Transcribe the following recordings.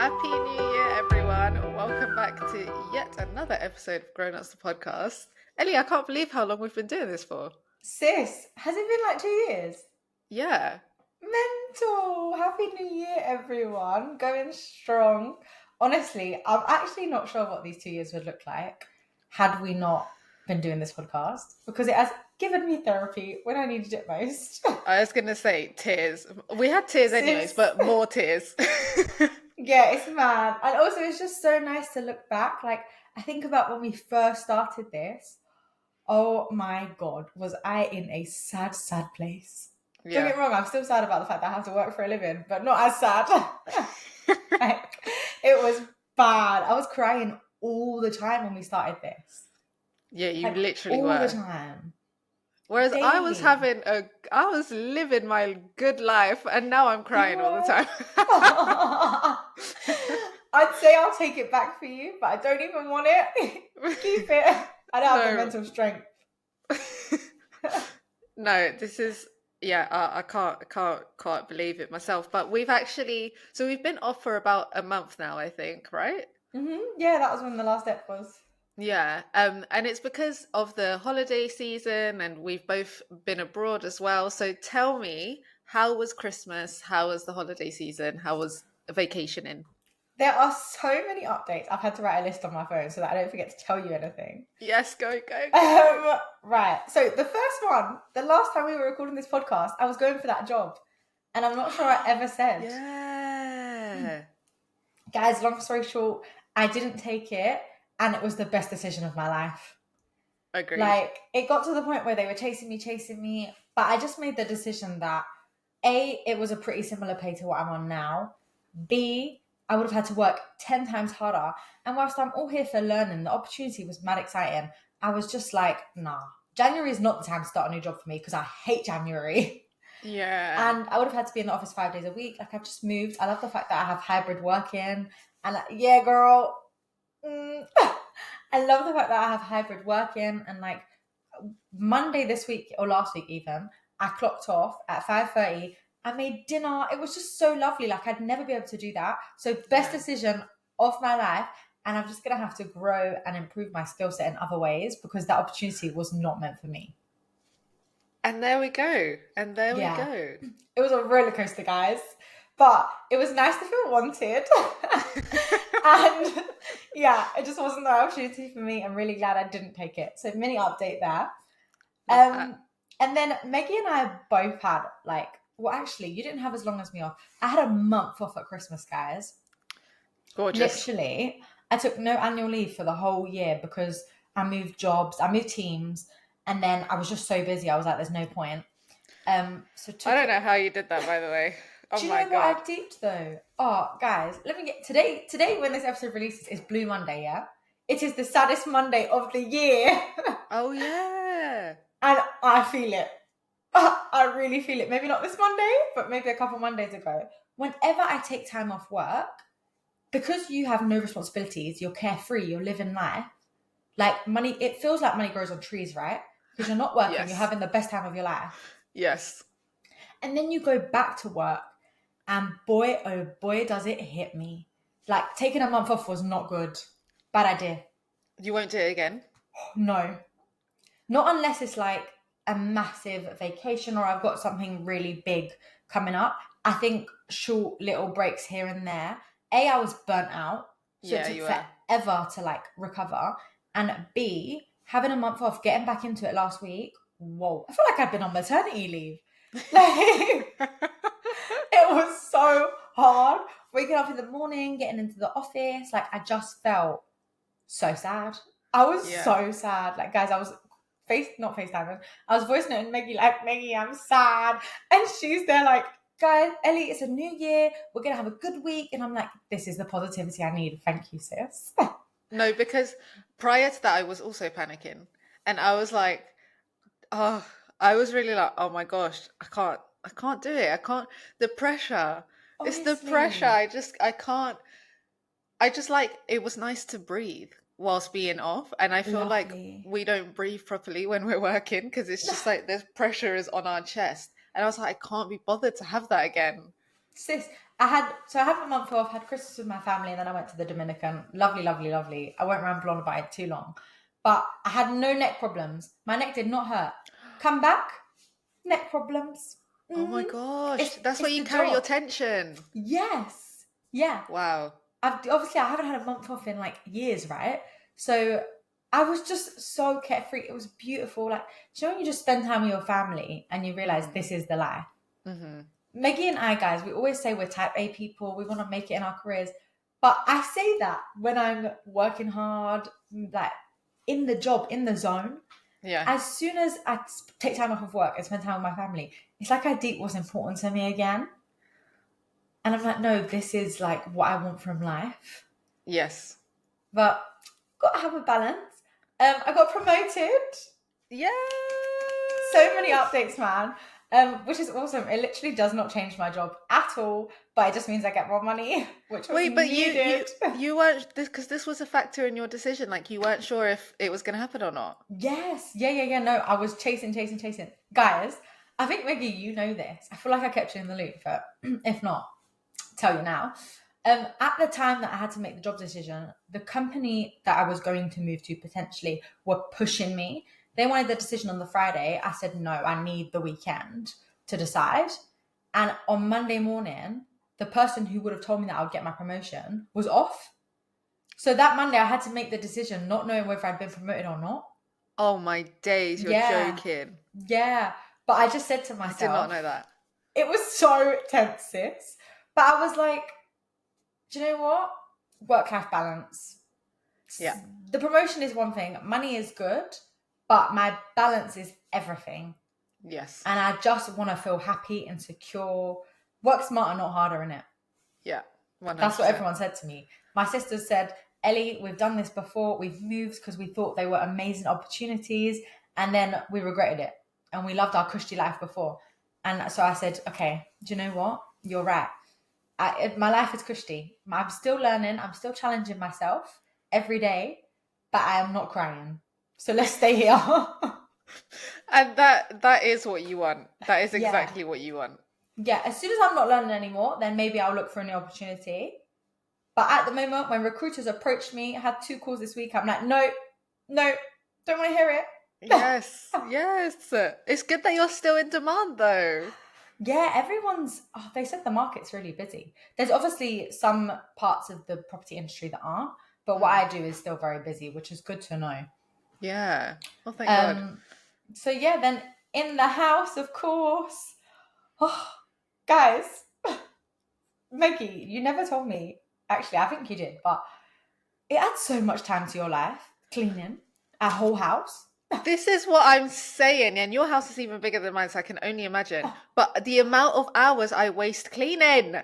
Happy New Year, everyone. Welcome back to yet another episode of Grown Ups the Podcast. Ellie, I can't believe how long we've been doing this for. Sis, has it been like 2 years? Yeah. Mental! Happy New Year, everyone. Going strong. Honestly, I'm actually not sure what these 2 years would look like had we not been doing this podcast, because it has given me therapy when I needed it most. I was going to say tears. We had tears anyways, Sis. but more tears. Yeah, it's mad. And also, it's just so nice to look back. Like, I think about when we first started this. Oh my God, was I in a sad, sad place. Don't get me wrong, I'm still sad about the fact that I have to work for a living, but not as sad. Like, it was bad. I was crying all the time when we started this. Yeah, you Like, literally all were. the time. Whereas Daily. I was living my good life, and now I'm crying all the time. I'd say I'll take it back for you, but I don't even want it. Keep it. I don't have the mental strength. No, this is I can't believe it myself. But we've been off for about a month now, I think, right? Yeah, that was when the last ep was. Yeah, and it's because of the holiday season, and we've both been abroad as well. So tell me, how was Christmas? How was the holiday season? How was vacationing? There are so many updates. I've had to write a list on my phone so that I don't forget to tell you anything. Yes, go. Right. So the first one, the last time we were recording this podcast, I was going for that job, and I'm not sure I ever said. Yeah. Guys, long story short, I didn't take it. And it was the best decision of my life. Agreed. Like, it got to the point where they were chasing me. But I just made the decision that, A, it was a pretty similar pay to what I'm on now. B, I would have had to work 10 times harder. And whilst I'm all here for learning, the opportunity was mad exciting. I was just like, nah. January is not the time to start a new job for me because I hate January. Yeah. And I would have had to be in the office 5 days a week. Like, I've just moved. I love the fact that I have hybrid working. And yeah, girl... I love the fact that I have hybrid working, and like Monday this week or last week even, I clocked off at 5:30. I made dinner. It was just so lovely. Like, I'd never be able to do that. So best decision of my life, and I'm just gonna have to grow and improve my skill set in other ways because that opportunity was not meant for me. And there we go. We go. It was a roller coaster, guys. But it was nice to feel wanted. And yeah, it just wasn't the opportunity for me. I'm really glad I didn't take it. So mini update there. And then Maggie and I both had actually, you didn't have as long as me off. I had a month off at Christmas, guys. Gorgeous. Literally, I took no annual leave for the whole year because I moved jobs, I moved teams, and then I was just so busy. I was like, there's no point. I don't know how you did that, by the way. Do you know what I deeped though? Oh, guys, let me get today when this episode releases is Blue Monday, yeah? It is the saddest Monday of the year. Oh, yeah. And I feel it. I really feel it. Maybe not this Monday, but maybe a couple Mondays ago. Whenever I take time off work, because you have no responsibilities, you're carefree, you're living life, like money, it feels like money grows on trees, right? Because you're not working, yes. You're having the best time of your life. Yes. And then you go back to work. And boy, oh boy, does it hit me. Like, taking a month off was not good. Bad idea. You won't do it again? No. Not unless it's like a massive vacation or I've got something really big coming up. I think short little breaks here and there. A, I was burnt out. So it took forever to like recover. And B, having a month off, getting back into it last week. Whoa. I feel like I've been on maternity leave. Like... It was so hard. Waking up in the morning, getting into the office. Like, I just felt so sad. I was so sad. Like, guys, I was not FaceTiming. I was voice noting Maggie, like, Maggie, I'm sad. And she's there like, guys, Ellie, it's a new year. We're going to have a good week. And I'm like, this is the positivity I need. Thank you, sis. No, because prior to that, I was also panicking. And I was like, I was really like, oh my gosh, I can't do it. I can't. The pressure. Honestly. It's the pressure. I can't. I just like, it was nice to breathe whilst being off. And I feel like we don't breathe properly when we're working because it's just like this pressure is on our chest. And I was like, I can't be bothered to have that again. sis, I had my month off, had Christmas with my family, and then I went to the Dominican. Lovely, lovely, lovely. I won't ramble on about it too long. But I had no neck problems. My neck did not hurt. Come back, neck problems. Oh my Mm, gosh, it's that's where it's you the carry your job. tension. Yes. Yeah. Wow. Obviously I haven't had a month off in like years, right? So I was just so carefree. It was beautiful. Like, do you know when you just spend time with your family and you realize Mm-hmm. this is the life? Mm-hmm. Maggie and I, guys, we always say we're type A people. We want to make it in our careers. But I say that when I'm working hard, like in the job, in the zone. Yeah. As soon as I take time off of work and spend time with my family, it's like I deep what's important to me again. And I'm like, no, this is like what I want from life. Yes. But got to have a balance. I got promoted. Yes. So many updates, man. Which is awesome. It literally does not change my job at all, but it just means I get more money, which was Wait, but you needed. you you weren't this because this was a factor in your decision. Like you weren't sure if it was going to happen or not. Yes. Yeah, yeah, yeah. No, I was chasing, chasing, chasing. Guys, I think, Maggie, you know this. I feel like I kept you in the loop, but if not, tell you now. At the time that I had to make the job decision, the company that I was going to move to potentially were pushing me. They wanted the decision on the Friday. I said, no, I need the weekend to decide. And on Monday morning, the person who would have told me that I would get my promotion was off. So that Monday, I had to make the decision, not knowing whether I'd been promoted or not. Oh my days, you're Yeah, joking. yeah. But I just said to I did not myself, know that. it was so tense, sis. But I was like, do you know what? Work-life balance. Yeah. The promotion is one thing, money is good, but my balance is everything. Yes. And I just want to feel happy and secure. Work smarter, not harder, innit? Yeah. 100%. That's what everyone said to me. My sisters said, Ellie, we've done this before. We've moved because we thought they were amazing opportunities. And then we regretted it. And we loved our cushy life before. And so I said, okay, do you know what? You're right. My life is cushy. I'm still learning. I'm still challenging myself every day, but I am not crying. So let's stay here. And that is what you want. That is Yeah. exactly what you want. Yeah. As soon as I'm not learning anymore, then maybe I'll look for a new opportunity. But at the moment, when recruiters approached me, I had 2 calls this week. I'm like, no, don't want to hear it. Yes. Yes. It's good that you're still in demand though. Yeah, they said the market's really busy. There's obviously some parts of the property industry that aren't, but what I do is still very busy, which is good to know. Yeah. Well, thank God. So yeah, then in the house, of course. Oh, guys, Maggie, you never told me. Actually, I think you did, but it adds so much time to your life, cleaning a whole house. This is what I'm saying, and your house is even bigger than mine, so I can only imagine. But the amount of hours I waste cleaning.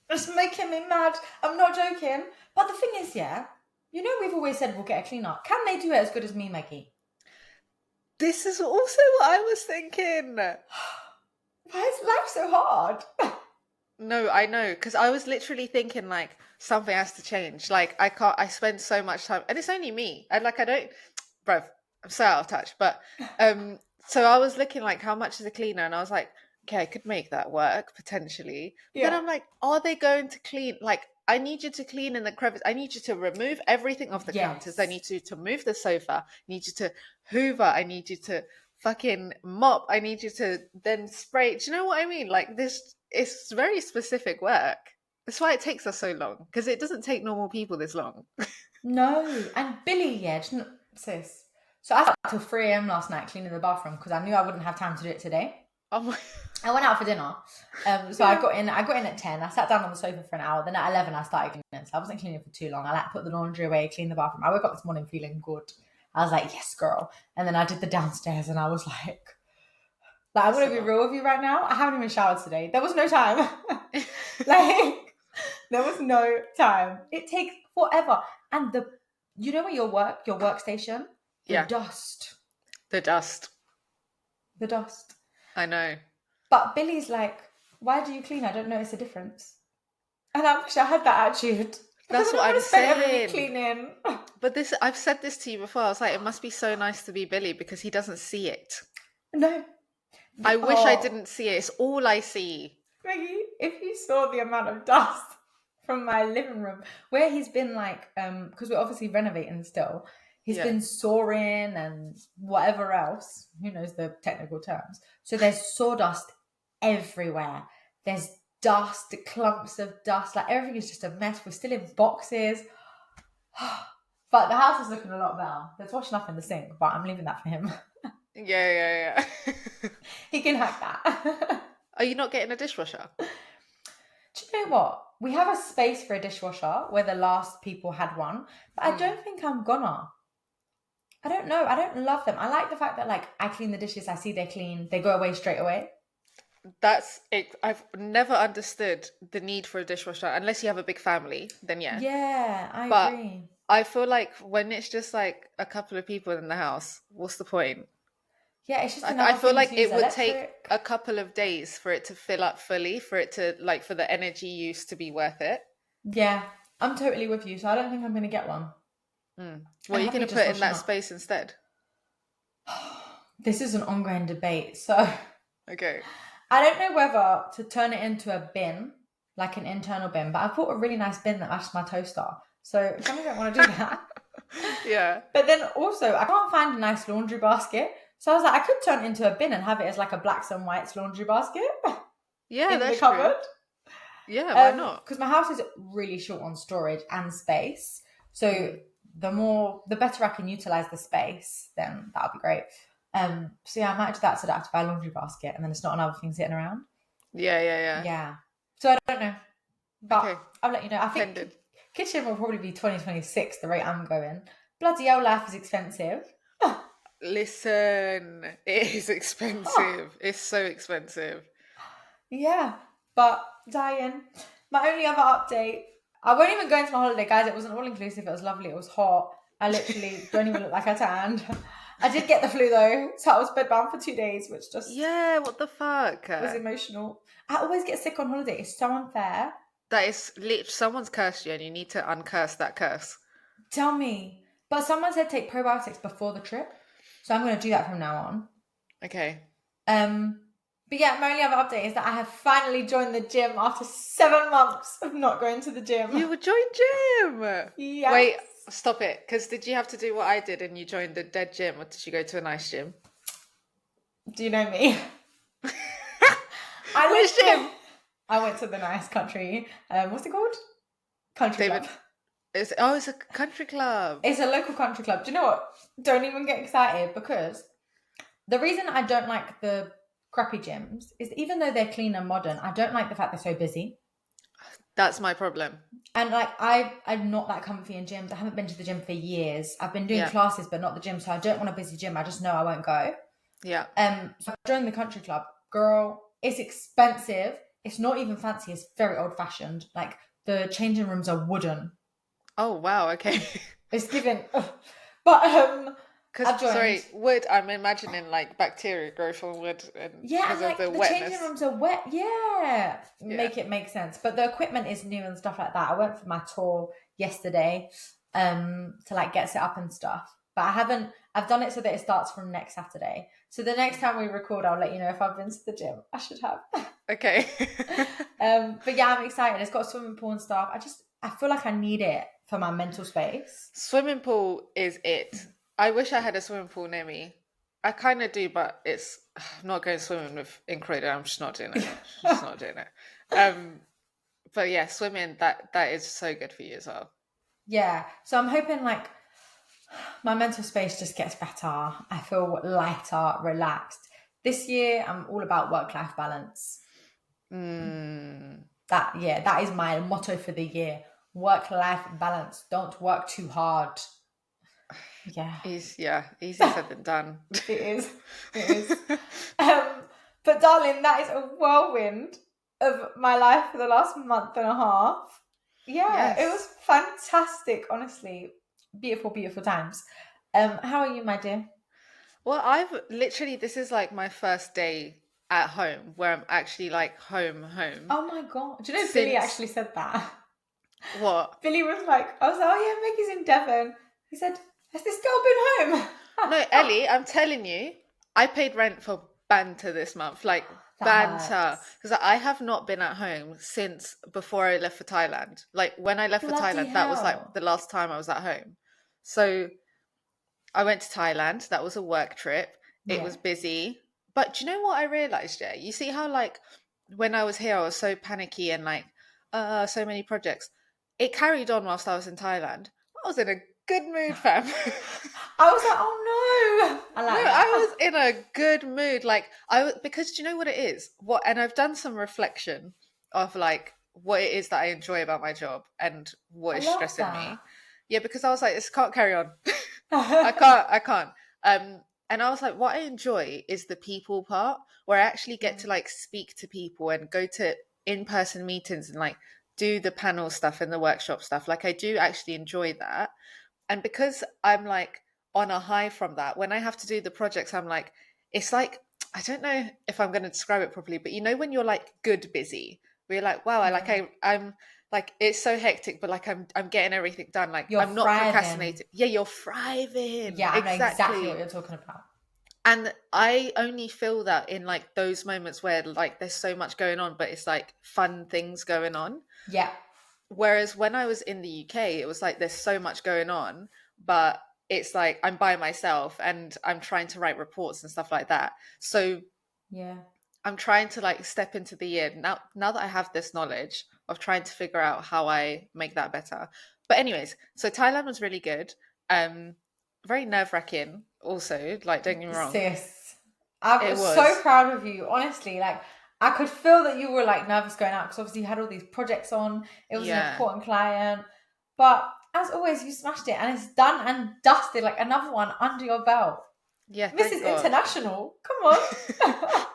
It's making me mad. I'm not joking. But the thing is, yeah, you know we've always said we'll get a cleaner. Can they do it as good as me, Maggie? This is also what I was thinking. Why is life so hard? No, I know, because I was literally thinking like something has to change. Like I spend so much time, and it's only me. I don't, bruv, I'm so out of touch. But so I was looking like how much is a cleaner, and I was like, okay, I could make that work potentially. But then Yeah. I'm like, are they going to clean? Like, I need you to clean in the crevice. I need you to remove everything off the counters. I Yes. need you to move the sofa. I need you to hoover. I need you to fucking mop. I need you to then spray. Do you know what I mean? Like this, it's very specific work. That's why it takes us so long, because it doesn't take normal people this long. No. And Billy, yeah, sis. So I sat till 3 a.m. last night cleaning the bathroom because I knew I wouldn't have time to do it today. Oh my. I went out for dinner. So I got in at 10. I sat down on the sofa for an hour. Then at 11, I started cleaning. So I wasn't cleaning for too long. I put the laundry away, clean the bathroom. I woke up this morning feeling good. I was like, yes, girl. And then I did the downstairs and I was like I'm going to be real with you right now. I haven't even showered today. There was no time. Like, there was no time. It takes forever. And you know where your workstation? Yeah. Dust. The dust. The dust. I know. But Billy's like, why do you clean? I don't notice a difference. And I wish I had that attitude. That's what I'm saying. Cleaning. But I've said this to you before. I was like, it must be so nice to be Billy because he doesn't see it. No. I wish I didn't see it. It's all I see. Maggie, if you saw the amount of dust from my living room, where he's been like, because we're obviously renovating still, he's Yeah. been soaring and whatever else, who knows the technical terms. So there's sawdust everywhere. There's dust, clumps of dust, like everything is just a mess. We're still in boxes. But the house is looking a lot better. There's washing up in the sink, but I'm leaving that for him. Yeah. He can hack that. Are you not getting a dishwasher? Do you know what? We have a space for a dishwasher where the last people had one, but I don't think I'm gonna. I don't know. I don't love them. I like the fact that like I clean the dishes, I see they're clean, they go away straight away. That's it. I've never understood the need for a dishwasher unless you have a big family, then yeah. Yeah, I But agree. I feel like when it's just like a couple of people in the house, what's the point? Yeah, it's just Like I another feel thing like to use it would take electric. a couple of days for it to fill up fully, for it to like for the energy use to be worth it. Yeah, I'm totally with you. So I don't think I'm gonna get one. What I'm are you happy going to just put in washing that up. space instead? This is an ongoing debate. So Okay. I don't know whether to turn it into a bin, like an internal bin, but I bought a really nice bin that matches my toaster. So I kind of don't want to do that. Yeah. But then also, I can't find a nice laundry basket. So I was like, I could turn it into a bin and have it as like a blacks and whites laundry basket Yeah, in the that's true. cupboard. Yeah, why not? Because my house is really short on storage and space. So the better I can utilize the space, then that'll be great. So yeah, I might do that so that I have to buy a laundry basket and then it's not another thing sitting around. Yeah. Yeah. So I don't know. But Okay. I'll let you know. I think Pending. kitchen will probably be 2026, the rate I'm going. Bloody hell, life is expensive. Listen, it is expensive. It's so expensive. Yeah, but Diane, my only other update, I won't even go into my holiday, guys. It wasn't all inclusive. It was lovely. It was hot. I literally don't even look like I tanned. I did get the flu though, so I was bedbound for 2 days, which just Yeah, what the fuck? was emotional. I always get sick on holiday. It's so unfair. That is someone's cursed you and you need to uncurse that curse. Tell me. But someone said take probiotics before the trip, so I'm going to do that from now on. Okay. But yeah, my only other update is that I have finally joined the gym after 7 months of not going to the gym. You joined gym. Yes. Wait, stop it. Because did you have to do what I did and you joined the dead gym, or did you go to a nice gym? Do you know me? Which gym? I went to the nice country. What's it called? Country David. club. It's a country club. It's a local country club. Do you know what? Don't even get excited, because the reason I don't like the crappy gyms is even though they're clean and modern, I don't like the fact they're so busy. That's my problem. And like I'm not that comfy in gyms. I haven't been to the gym for years. I've been doing classes, but not the gym. So I don't want a busy gym. I just know I won't go. Yeah. So I joined the country club. Girl, it's expensive. It's not even fancy. It's very old fashioned. Like the changing rooms are wooden. Oh wow. Okay. It's given. But Because sorry, wood. I'm imagining like bacteria grow from wood, and because and of like the the wetness. changing rooms are wet. Yeah, make it make sense. But the equipment is new and stuff like that. I went for my tour yesterday, to like get set up and stuff. But I haven't. I've done it so that it starts from next Saturday. So the next time we record, I'll let you know if I've been to the gym. I should have. Okay. But yeah, I'm excited. It's got a swimming pool and stuff. I feel like I need it for my mental space. Swimming pool is it. I wish I had a swimming pool near me. I kind of do, but I'm not going swimming with Incredible. I'm just not doing it. Just not doing it. But yeah, swimming that is so good for you as well. Yeah. So I'm hoping like my mental space just gets better. I feel lighter, relaxed. This year, I'm all about work-life balance. That is my motto for the year. Work-life balance. Don't work too hard. Yeah. Easier said than done. It is. But darling, that is a whirlwind of my life for the last month and a half. Yeah, It was fantastic, honestly. Beautiful, beautiful times. How are you, my dear? Well, this is like my first day at home where I'm actually like home. Oh my God. Do you know Billy actually said that? What? Billy was like, I was like, oh yeah, Mickey's in Devon. He said, has this girl been home? No, Ellie, I'm telling you, I paid rent for Banter this month. Like, That banter. hurts. Because I have not been at home since before I left for Thailand. Like when I left for Bloody Thailand, that was like hell. the last time I was at home. So I went to Thailand. That was a work trip. It Yeah. was busy. But do you know what I realized, yeah? You see how like when I was here, I was so panicky and like, so many projects. It carried on whilst I was in Thailand. I was in a good mood, fam. I was like, oh no. I No, like I that. was in a good mood. Like because do you know what it is? What and I've done some reflection of like what it is that I enjoy about my job and what I is love stressing that. me. Yeah, because I was like, this can't carry on. I can't. And I was like, what I enjoy is the people part where I actually get Yeah. to like speak to people and go to in-person meetings and like do the panel stuff and the workshop stuff. Like I do actually enjoy that. And because I'm like on a high from that, when I have to do the projects, I'm like, it's like, I don't know if I'm going to describe it properly, but you know, when you're like good busy, where you're like, wow, Yeah. I'm like, it's so hectic, but like, I'm getting everything done. Like, You're I'm not thriving. procrastinating. Yeah, you're thriving. Yeah, I know exactly what Exactly. you're talking about. And I only feel that in like those moments where like there's so much going on, but it's like fun things going on. Yeah. Whereas when I was in the UK, it was like there's so much going on, but it's like I'm by myself and I'm trying to write reports and stuff like that. So Yeah. I'm trying to like step into the year now that I have this knowledge of trying to figure out how I make that better. But anyways, so Thailand was really good. Um Very nerve-wracking also, like don't get me wrong. Sis, I It was so was. proud of you, honestly. Like, I could feel that you were like nervous going out because obviously you had all these projects on. It was an Yeah. important client. But as always, you smashed it and it's done and dusted like another one under your belt. Yeah, thank Mrs. God. International, come on.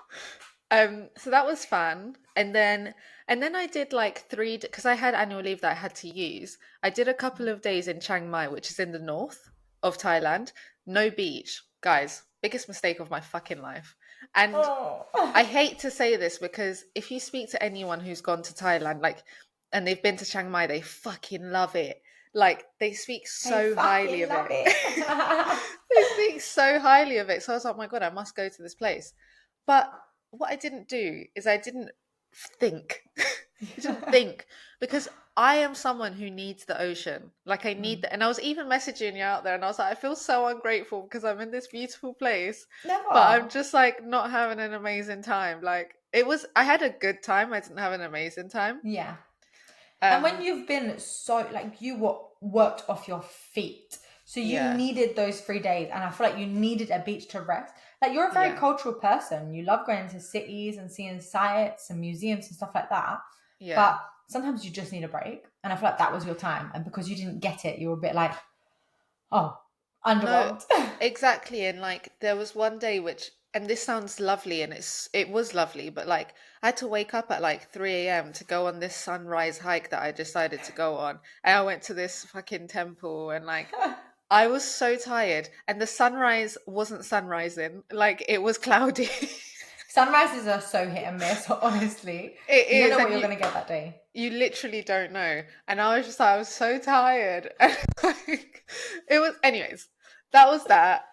So that was fun. And then I did like because I had annual leave that I had to use. I did a couple of days in Chiang Mai, which is in the north of Thailand. No beach. Guys, biggest mistake of my fucking life. And I Oh, hate to say this because if you speak to anyone who's gone to Thailand, like, and they've been to Chiang Mai, they fucking love it. Like, they speak they so highly fucking of love it. it. They speak so highly of it. So I was like, oh my God, I must go to this place. But what I didn't do is I didn't think. I didn't think because I am someone who needs the ocean. Like I need Mm. that. And I was even messaging you out there and I was like, I feel so ungrateful because I'm in this beautiful place, but I'm Never. just like not having an amazing time. Like I had a good time. I didn't have an amazing time. Yeah. And when Um, you've been so like you were worked off your feet, so you yeah, needed those 3 days, and I feel like you needed a beach to rest. Like you're a very yeah, cultural person. You love going to cities and seeing sites and museums and stuff like that. yeah. But sometimes you just need a break, and I feel like that was your time. And because you didn't get it, you were a bit like, oh, No, underwhelmed. exactly. And like there was one day and this sounds lovely and it was lovely, but like I had to wake up at like 3 a.m. to go on this sunrise hike that I decided to go on. And I went to this fucking temple and like I was so tired and the sunrise wasn't sunrising. Like it was cloudy. Sunrises are so hit and miss. Honestly, It you don't is, know what and you're gonna get that day. you literally don't know. And I was just like, I was so tired. And like, it was, anyways, that was that.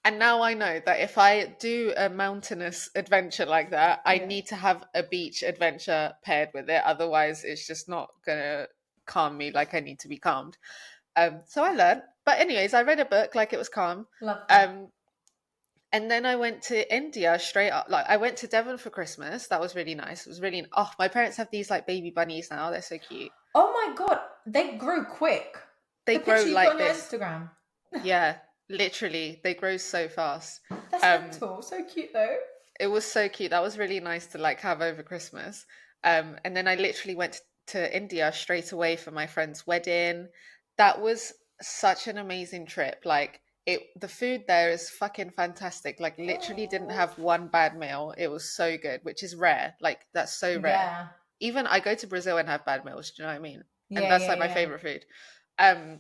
And now I know that if I do a mountainous adventure like that, I Yeah. need to have a beach adventure paired with it. Otherwise, it's just not gonna calm me like I need to be calmed. So I learned. But anyways, I read a book like it was calm. Love that. Um, and then I went to India straight up. Like I went to Devon for Christmas. That was really nice. It was really my parents have these like baby bunnies now. They're so cute. Oh my god, they grew quick. They The grow picture you put like on your this. Instagram. Yeah, literally. They grow so fast. That's Um mental. So cute though. it was so cute. That was really nice to like have over Christmas. And then I literally went to India straight away for my friend's wedding. That was such an amazing trip. Like the food there is fucking fantastic. Like literally didn't Oh. have one bad meal. It was so good, which is rare. Like that's so rare. Yeah. Even I go to Brazil and have bad meals, do you know what I mean? And Yeah, that's yeah, like my yeah. favorite food. Um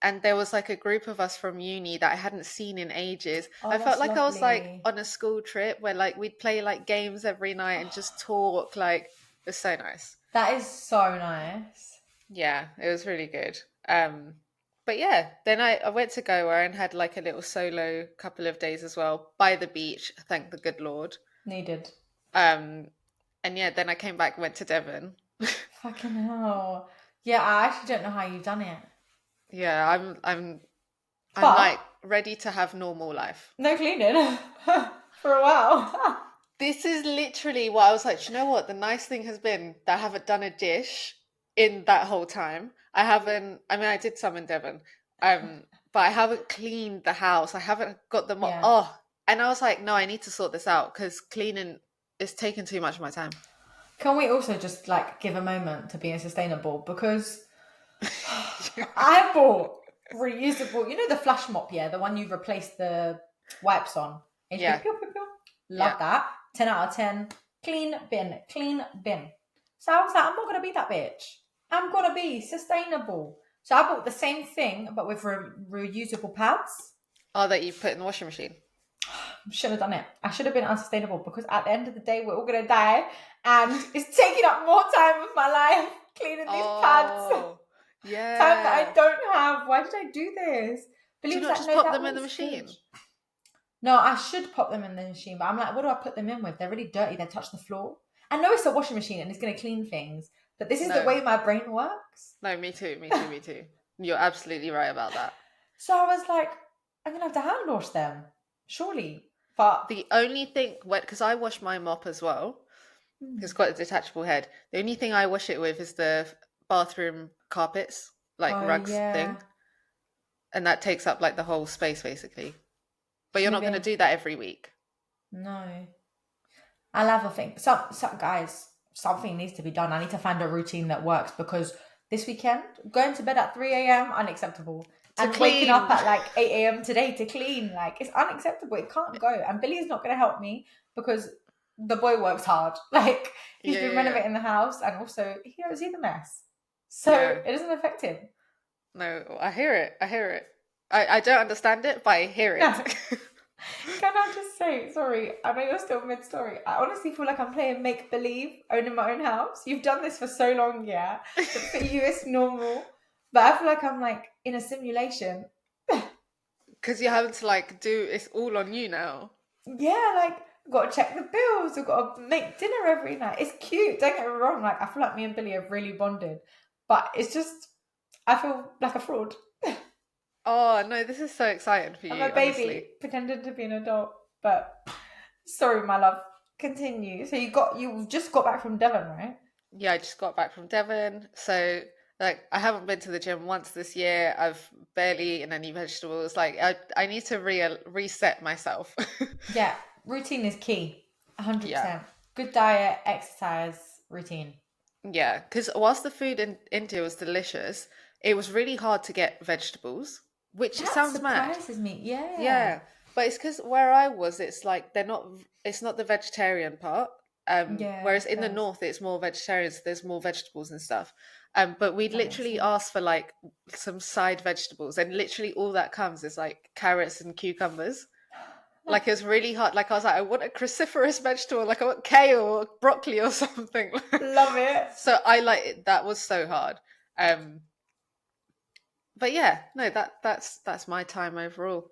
and there was like a group of us from uni that I hadn't seen in ages. I Oh, felt that's like I was like lovely. on a school trip where like we'd play like games every night and just talk. Like it was so nice. That is so nice. Yeah, it was really good. But yeah, then I went to Goa and had like a little solo couple of days as well by the beach. Thank the good Lord. Needed. Um, and yeah, then I came back, went to Devon. Fucking hell. Yeah, I actually don't know how you've done it. Yeah, I'm But like ready to have normal life. no cleaning for a while. This is literally what I was like, "Do you know what? The nice thing has been that I haven't done a dish in that whole time. I haven't, I mean, I did some in Devon, but I haven't cleaned the house. I haven't got them, Yeah. oh, and I was like, no, I need to sort this out because cleaning is taking too much of my time. Can we also just like give a moment to being sustainable? Because I bought reusable, you know, the flash mop, yeah, the one you replace the wipes on. And you just Yeah, go pew, pew, pew. yeah. Love that. 10 out of 10. Clean bin, clean bin. So I was like, I'm not going to be that bitch. I'm going to be sustainable. So I bought the same thing, but with reusable pads. Oh, that you put in the washing machine. Should have done it. I should have been unsustainable because at the end of the day, we're all going to die. And it's taking up more time of my life cleaning these pads. Oh, Time that I yeah. don't have. Why did I do this? Do Billy you was not like, just no, pop that them in the one's good. machine? No, I should pop them in the machine, but I'm like, what do I put them in with? They're really dirty. They touch the floor. I know it's a washing machine and it's going to clean things, but this is the No, way my brain works. no, me too, me too, me too. You're absolutely right about that. So I was like, I'm going to have to hand wash them, surely. But The only thing, because I wash my mop as well, it's got a detachable head. The only thing I wash it with is the bathroom carpets, like oh rugs yeah, thing, and that takes up like the whole space basically. But you're not going to maybe do that every week. no. I'll have a think. Some guys, something needs to be done. I need to find a routine that works because this weekend, going to bed at 3 a.m., unacceptable. To And waking up clean. at like 8 a.m. today to clean, like, it's unacceptable. It can't go. And Billy's not going to help me because the boy works hard. Like, he's Yeah, been yeah, yeah. renovating the house and also he don't see the mess. So Yeah. it doesn't affect him. No, I hear it. I hear it. I don't understand it, but I hear it. Can I just say, sorry, I know you're still mid story. I honestly feel like I'm playing make believe, owning my own house. You've done this for so long, yeah, that for you it's normal. But I feel like I'm like in a simulation. Because you're having to like do it's all on you now. Yeah, like, I've got to check the bills, I've got to make dinner every night. It's cute, don't get me wrong. Like, I feel like me and Billy have really bonded. But it's just, I feel like a fraud. Oh no, this is so exciting for I'm you, a honestly. baby pretending to be an adult. But sorry, my love. Continue. So you just got back from Devon, right? Yeah, I just got back from Devon, so like I haven't been to the gym once this year. I've barely eaten any vegetables. Like I need to reset myself. Yeah, routine is key. Yeah. 100%. Good diet, exercise, routine. Yeah, because whilst the food in India was delicious, it was really hard to get vegetables, which That sounds mad. surprises me. Yeah. Yeah, but it's because where I was, it's like it's not the vegetarian part. Yeah, Whereas in the fair. north, it's more vegetarian, so there's more vegetables and stuff. But we'd That makes literally sense. ask for like some side vegetables, and literally all that comes is like carrots and cucumbers. Like it was really hard. Like I was like, I want a cruciferous vegetable, like I want kale or broccoli or something. Love it. So I like it. That was so hard. Um, but yeah, no, that's my time overall.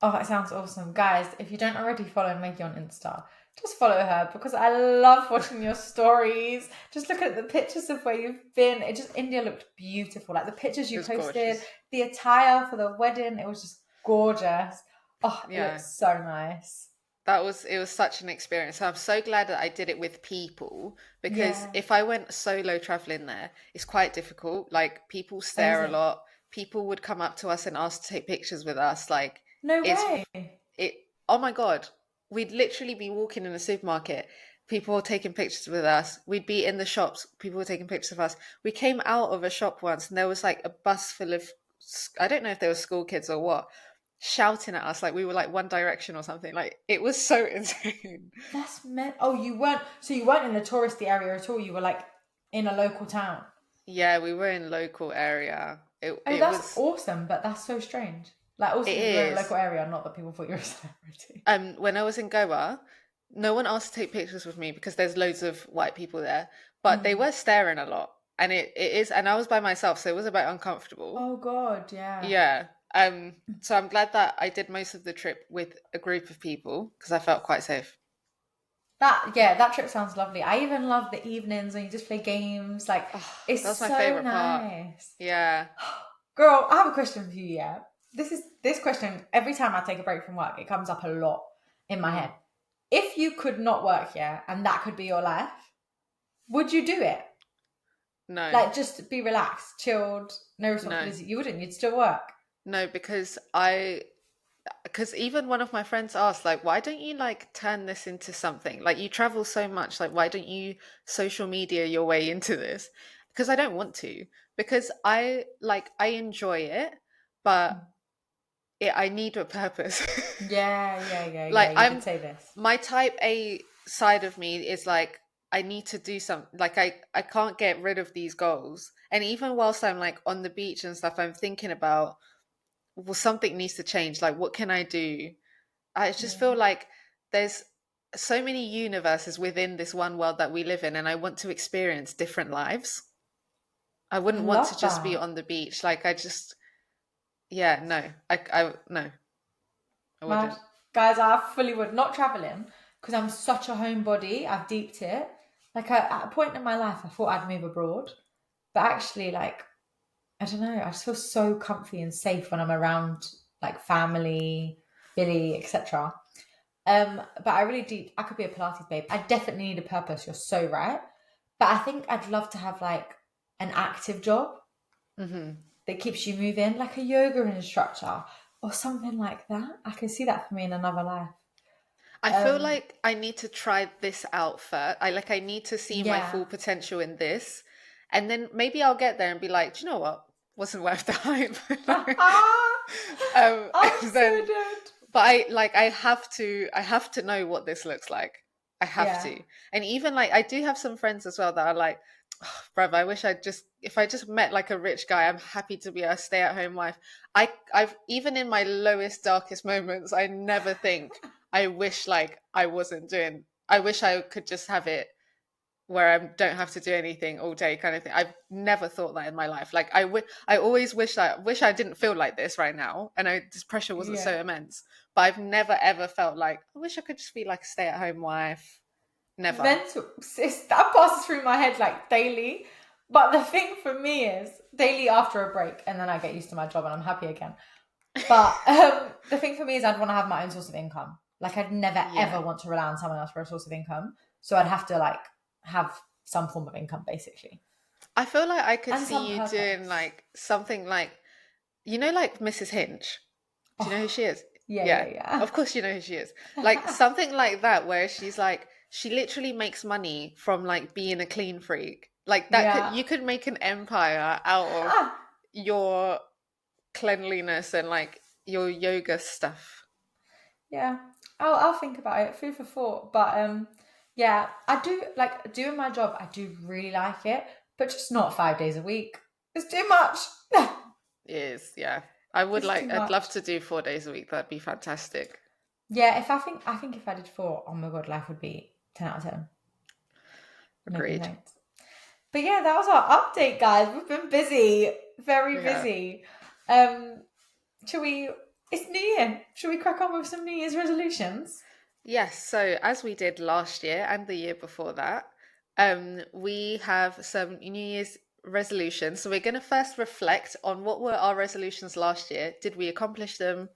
Oh, that sounds awesome. Guys, if you don't already follow Maggie on Insta, just follow her because I love watching your stories. Just look at the pictures of where you've been. India looked beautiful. Like the pictures It you was posted, gorgeous. the attire for the wedding, it was just gorgeous. Oh, it Yeah, looks so nice. it was such an experience. I'm so glad that I did it with people because Yeah. if I went solo traveling there, it's quite difficult. Like people Oh, is stare a it? lot. People would come up to us and ask to take pictures with us. Like No it's way. it oh my god, we'd literally be walking in a supermarket, people were taking pictures with us, we'd be in the shops, people were taking pictures of us. We came out of a shop once and there was like a bus full of I don't know if they were school kids or what, shouting at us like we were like One Direction or something. Like it was so insane. That's meant. Oh, you weren't in the touristy area at all. You were like in a local town. Yeah, we were in local area. Oh, It that's was awesome, but that's so strange. Like, also it that you were in a is local area, not that people thought you were a celebrity. When I was in Goa, no one asked to take pictures with me because there's loads of white people there, but they Mm. were staring a lot. And it is, and I was by myself, so it was a bit uncomfortable. Oh God, yeah. Yeah. So I'm glad that I did most of the trip with a group of people because I felt quite safe. That trip sounds lovely. I even love the evenings when you just play games. Like, Oh, it's that's my so favorite part. nice. Yeah. Girl, I have a question for you, yeah. This question, every time I take a break from work, it comes up a lot in my head. Mm. If you could not work, yeah, and that could be your life, would you do it? No, Like, just be relaxed, chilled, no no, responsibility. You wouldn't, you'd still work. no, because even one of my friends asked, like, why don't you like turn this into something? Like, you travel so much, like, why don't you social media your way into this? Because I don't want to, because I enjoy it, but I need a purpose. Yeah. Like, You did say this. my type A side of me is like, I need to do something. Like, I can't get rid of these goals. And even whilst I'm like on the beach and stuff, I'm thinking about, well, something needs to change. Like, what can I do? I just feel Yeah. like there's so many universes within this one world that we live in, and I want to experience different lives. I I wouldn't want to love just be that. on the beach. Like, yeah, no, no, I Mad. wouldn't. Guys, I fully would. Not traveling, because I'm such a homebody. I've deeped it. Like, at a point in my life, I thought I'd move abroad. But actually, like, I don't know. I just feel so comfy and safe when I'm around, like, family, Billy, etc. But I really do. I could be a Pilates babe. I definitely need a purpose. You're so right. But I think I'd love to have like an active job Hmm. that keeps you moving, like a yoga instructor or something like that. I can see that for me in another life. I feel Um, like I need to try this out first. I need to see my yeah. full potential in this, and then maybe I'll get there and be like, do you know what? Wasn't worth the hype. I'm And so then, dead. but I have to know what this looks like. I have Yeah. to. And even like, I do have some friends as well that are like, oh, bruv, I wish if I just met like a rich guy, I'm happy to be a stay-at-home wife. I've even in my lowest, darkest moments, I never think I wish like I wasn't doing. I wish I could just have it where I don't have to do anything all day, kind of thing. I've never thought that in my life. Like I always wish I didn't feel like this right now, and this pressure wasn't so Yeah. immense. But I've never ever felt like I wish I could just be like a stay-at-home wife. Never. Mental. Sis, that passes through my head like daily. But the thing for me is daily after a break, and then I get used to my job and I'm happy again. But the thing for me is I'd want to have my own source of income. Like I'd never ever Yeah. want to rely on someone else for a source of income. So I'd have to like have some form of income basically. I feel like I could And some see you doing purpose. like something like, like Mrs. Hinch. Do you know who Oh, she is? yeah, Yeah. yeah, Of course you know who she is. Like yeah. something like that where she's like she literally makes money from like being a clean freak. Like that could Yeah. you could make an empire out of Ah, your cleanliness and like your yoga stuff. yeah. I'll think about it. Food for thought. But yeah, I do like doing my job, I do really like it, but just not 5 days a week. It's too much. It is, yeah. I would It's too like I'd love much. to do 4 days a week. That'd be fantastic. Yeah, if I think if I did four, oh my god, life would be 10 out of 10. No Agreed. complaints. But yeah, that was our update, guys. We've been busy, very Yeah. busy. Um, shall we? It's New Year. Shall we crack on with some New Year's resolutions? Yes, so as we did last year and the year before that, we have some New Year's resolutions. So we're going to first reflect on what were our resolutions last year. Did we accomplish them?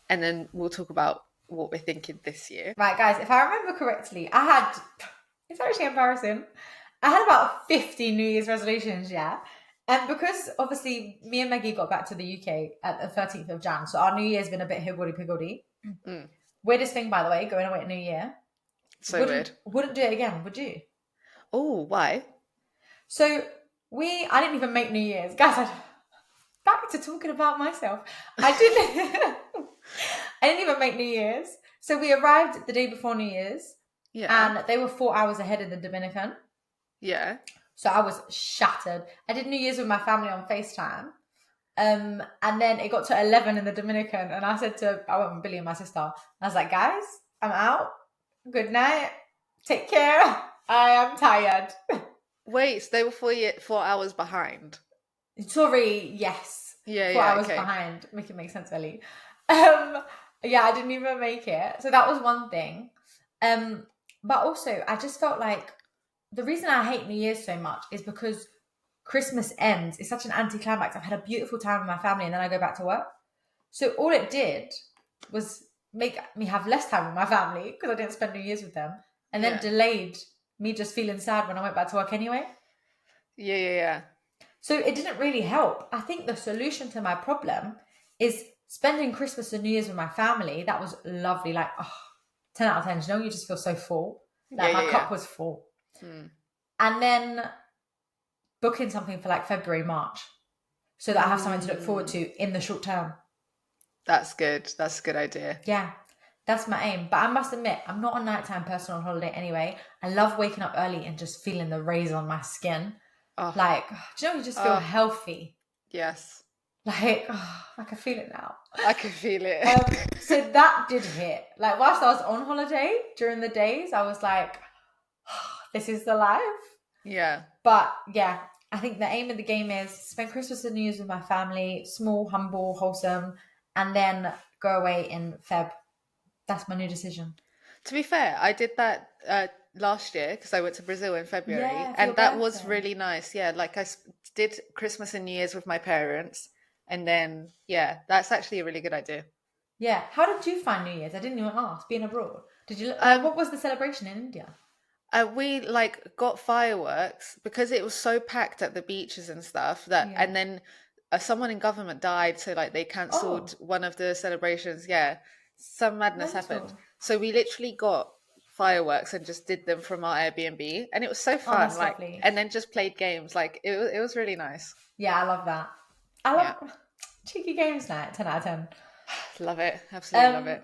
And then we'll talk about what we're thinking this year. Right, guys. If I remember correctly, I had. It's actually embarrassing. I had about 50 New Year's resolutions. Yeah. And because obviously me and Maggie got back to the UK at the 13th of Jan, so our New Year's been a bit higgledy piggledy. Mm, Weirdest thing, by the way, going away at New Year. so Wouldn't weird. wouldn't do it again, would you? Oh, why? So I didn't even make New Year's, guys. Back to talking about myself. I didn't. I didn't even make New Year's. So we arrived the day before New Year's, Yeah, and they were 4 hours ahead in the Dominican. yeah, So I was shattered. I did New Year's with my family on FaceTime. And then it got to 11 in the Dominican, and I went with Billy and my sister. I was like, guys, I'm out. Good night. Take care. I am tired. Wait, so they were 4 hours behind. Sorry, yes. Yeah, four yeah, hours okay. behind. Make it make sense, Ellie. Um, yeah, I didn't even make it. So that was one thing. Um, But also, I just felt like the reason I hate New Year's so much is because Christmas ends. It's such an anticlimax. I've had a beautiful time with my family and then I go back to work. So all it did was make me have less time with my family because I didn't spend New Year's with them, and then Yeah. delayed me just feeling sad when I went back to work anyway. Yeah, yeah, yeah. So it didn't really help. I think the solution to my problem is spending Christmas and New Year's with my family. That was lovely. Like, 10 out of 10. You know, you just feel so full. Yeah, Like, my yeah, cup yeah. was full. Mm. And then booking something for like February, March, so that I have something to look forward to in the short term. That's good. That's a good idea. Yeah, that's my aim. But I must admit, I'm not a nighttime person on holiday anyway. I love waking up early and just feeling the rays on my skin. Oh, Like, do you know, you just feel oh, healthy. yes. Like, I can feel it now. I can feel it. So that did hit. Like, whilst I was on holiday during the days, I was like, this is the life. Yeah. But yeah, I think the aim of the game is spend Christmas and New Year's with my family, small, humble, wholesome, and then go away in Feb. That's my new decision. To be fair, I did that last year because I went to Brazil in February, Yeah, for your and that was birthday. really nice. Yeah, like did Christmas and New Year's with my parents, and then yeah, that's actually a really good idea. Yeah. How did you find New Year's? I didn't even ask. Being abroad, did you like? Um, What was the celebration in India? we like got fireworks because it was so packed at the beaches and stuff that, Yeah. and then someone in government died, so like they cancelled Oh, one of the celebrations. Yeah, some madness happened. mental. So we literally got fireworks and just did them from our Airbnb, and it was so Oh, fun. that's Like, lovely. and then just played games. Like it was really nice. Yeah, I love that. I Yeah, love cheeky games night. 10 out of 10. love it. Absolutely love Um, it.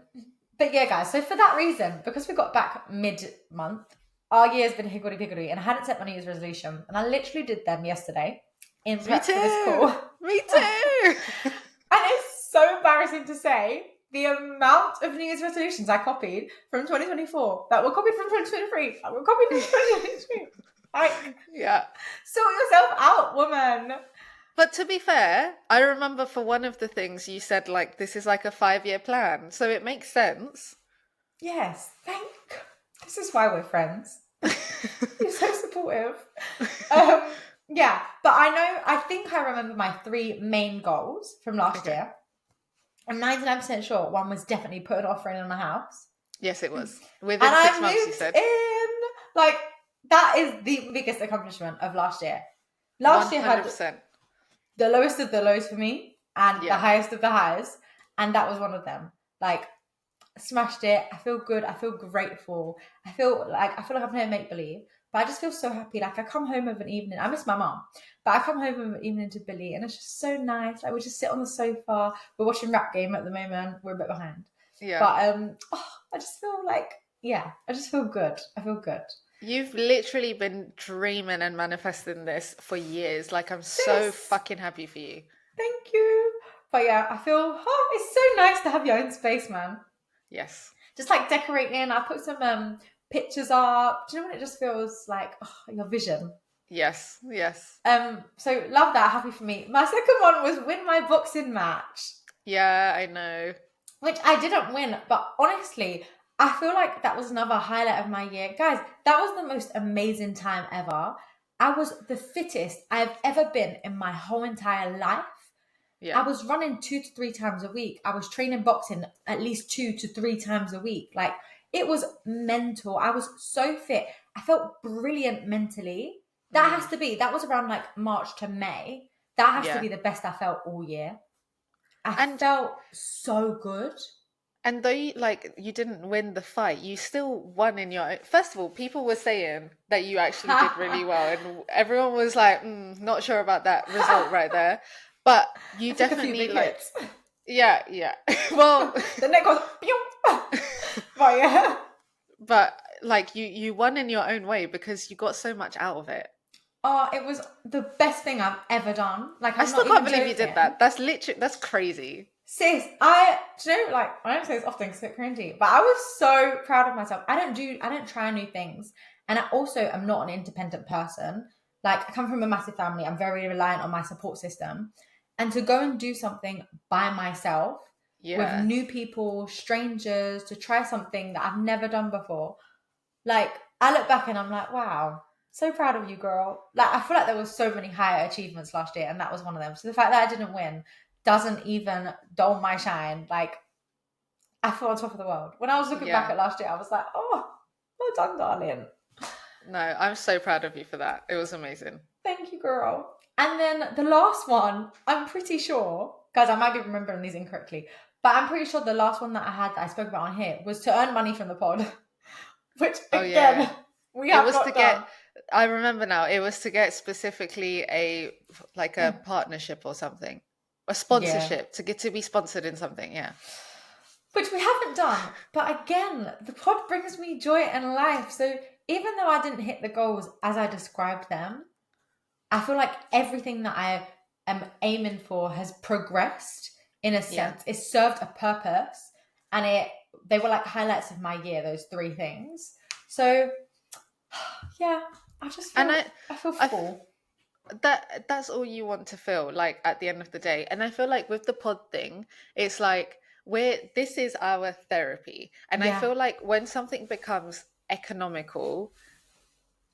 but yeah, guys. So for that reason, because we got back mid-month, our year's been higgledy piggledy, and I hadn't set my New Year's resolution, and I literally did them yesterday in Me prep for this call. too. Me too. And it's so embarrassing to say the amount of New Year's resolutions I copied from 2024 that were copied from 2023 that were copied from 2023. Like, Yeah. sort yourself out, woman. But to be fair, I remember for one of the things you said, like, this is like a 5-year plan. So it makes sense. Yes, this is why we're friends. You're so supportive. Yeah, but I think I remember my 3 main goals from last Okay. year. I'm 99% sure one was definitely put an offer in on a house. Yes, it was. And Within I 6 months, you moved said. in. Like, that is the biggest accomplishment of last year. Last year had 100%. the lowest of the lows for me and the Yeah. highest of the highs. And that was one of them. Like, smashed it. I feel good. I feel grateful. I feel like I'm playing make believe, but I just feel so happy. Like I come home of an evening. I miss my mum, but I come home of an evening to Billy, and it's just so nice. Like we just sit on the sofa. We're watching Rap Game at the moment. We're a bit behind, Yeah. but I just feel like I just feel good. I feel good. You've literally been dreaming and manifesting this for years. Like, I'm so Sis, fucking happy for you. thank you. But yeah, I feel it's so nice to have your own space, man. Yes. Just like decorating. I put some pictures up. Do you know when it just feels like your vision? Yes. Yes. So love that. Happy for me. My second one was win my boxing match, Yeah, I know. which I didn't win, but honestly, I feel like that was another highlight of my year. Guys, that was the most amazing time ever. I was the fittest I've ever been in my whole entire life. I Yeah. was running 2 to 3 times a week. I was training boxing at least 2 to 3 times a week. Like, it was mental. I was so fit. I felt brilliant mentally. That was around like March to May. That has to Yeah. be the best I felt all year. I And felt so good. And though you didn't win the fight, you still won in your own. First of all, people were saying that you actually did really well, and everyone was like, not sure about that result right there. But you I took a few definitely big hits. yeah, yeah. Well, The neck goes, pew! But yeah. but like you won in your own way because you got so much out of it. Oh, it was the best thing I've ever done. Like, I I'm still not can't even believe you joking. did that. That's crazy. Sis, do you know, like, I don't say this often because it's a bit cringy, but I was so proud of myself. I don't try new things. And I also am not an independent person. Like, I come from a massive family. I'm very reliant on my support system. And to go and do something by myself with Yeah. new people, strangers, to try something that I've never done before, Like, I look back and I'm like, wow, so proud of you, girl. Like, I feel like there was so many higher achievements last year, and that was one of them. So the fact that I didn't win doesn't even dull my shine. Like, I feel on top of the world. When I was looking back Yeah. at last year, I was like, oh, well done, darling. No, I'm so proud of you for that. It was amazing. Thank you, girl. And then the last one, I'm pretty sure, guys, I might be remembering these incorrectly, but I'm pretty sure the last one that I had that I spoke about on here was to earn money from the pod, which Oh yeah. again, we It have was to not done. get, I remember now, it was to get specifically like a partnership or something. A Yeah. sponsorship, to get to be sponsored in something, yeah. Which we haven't done. But again, the pod brings me joy and life. So even though I didn't hit the goals as I described them, I feel like everything that I am aiming for has progressed in a Yeah. sense. It served a purpose, and they were like highlights of my year, those three things. So yeah, I just And feel I feel I full. that's all you want to feel like at the end of the day. And I feel like with the pod thing, it's like this is our therapy. And I Yeah. feel like when something becomes economical,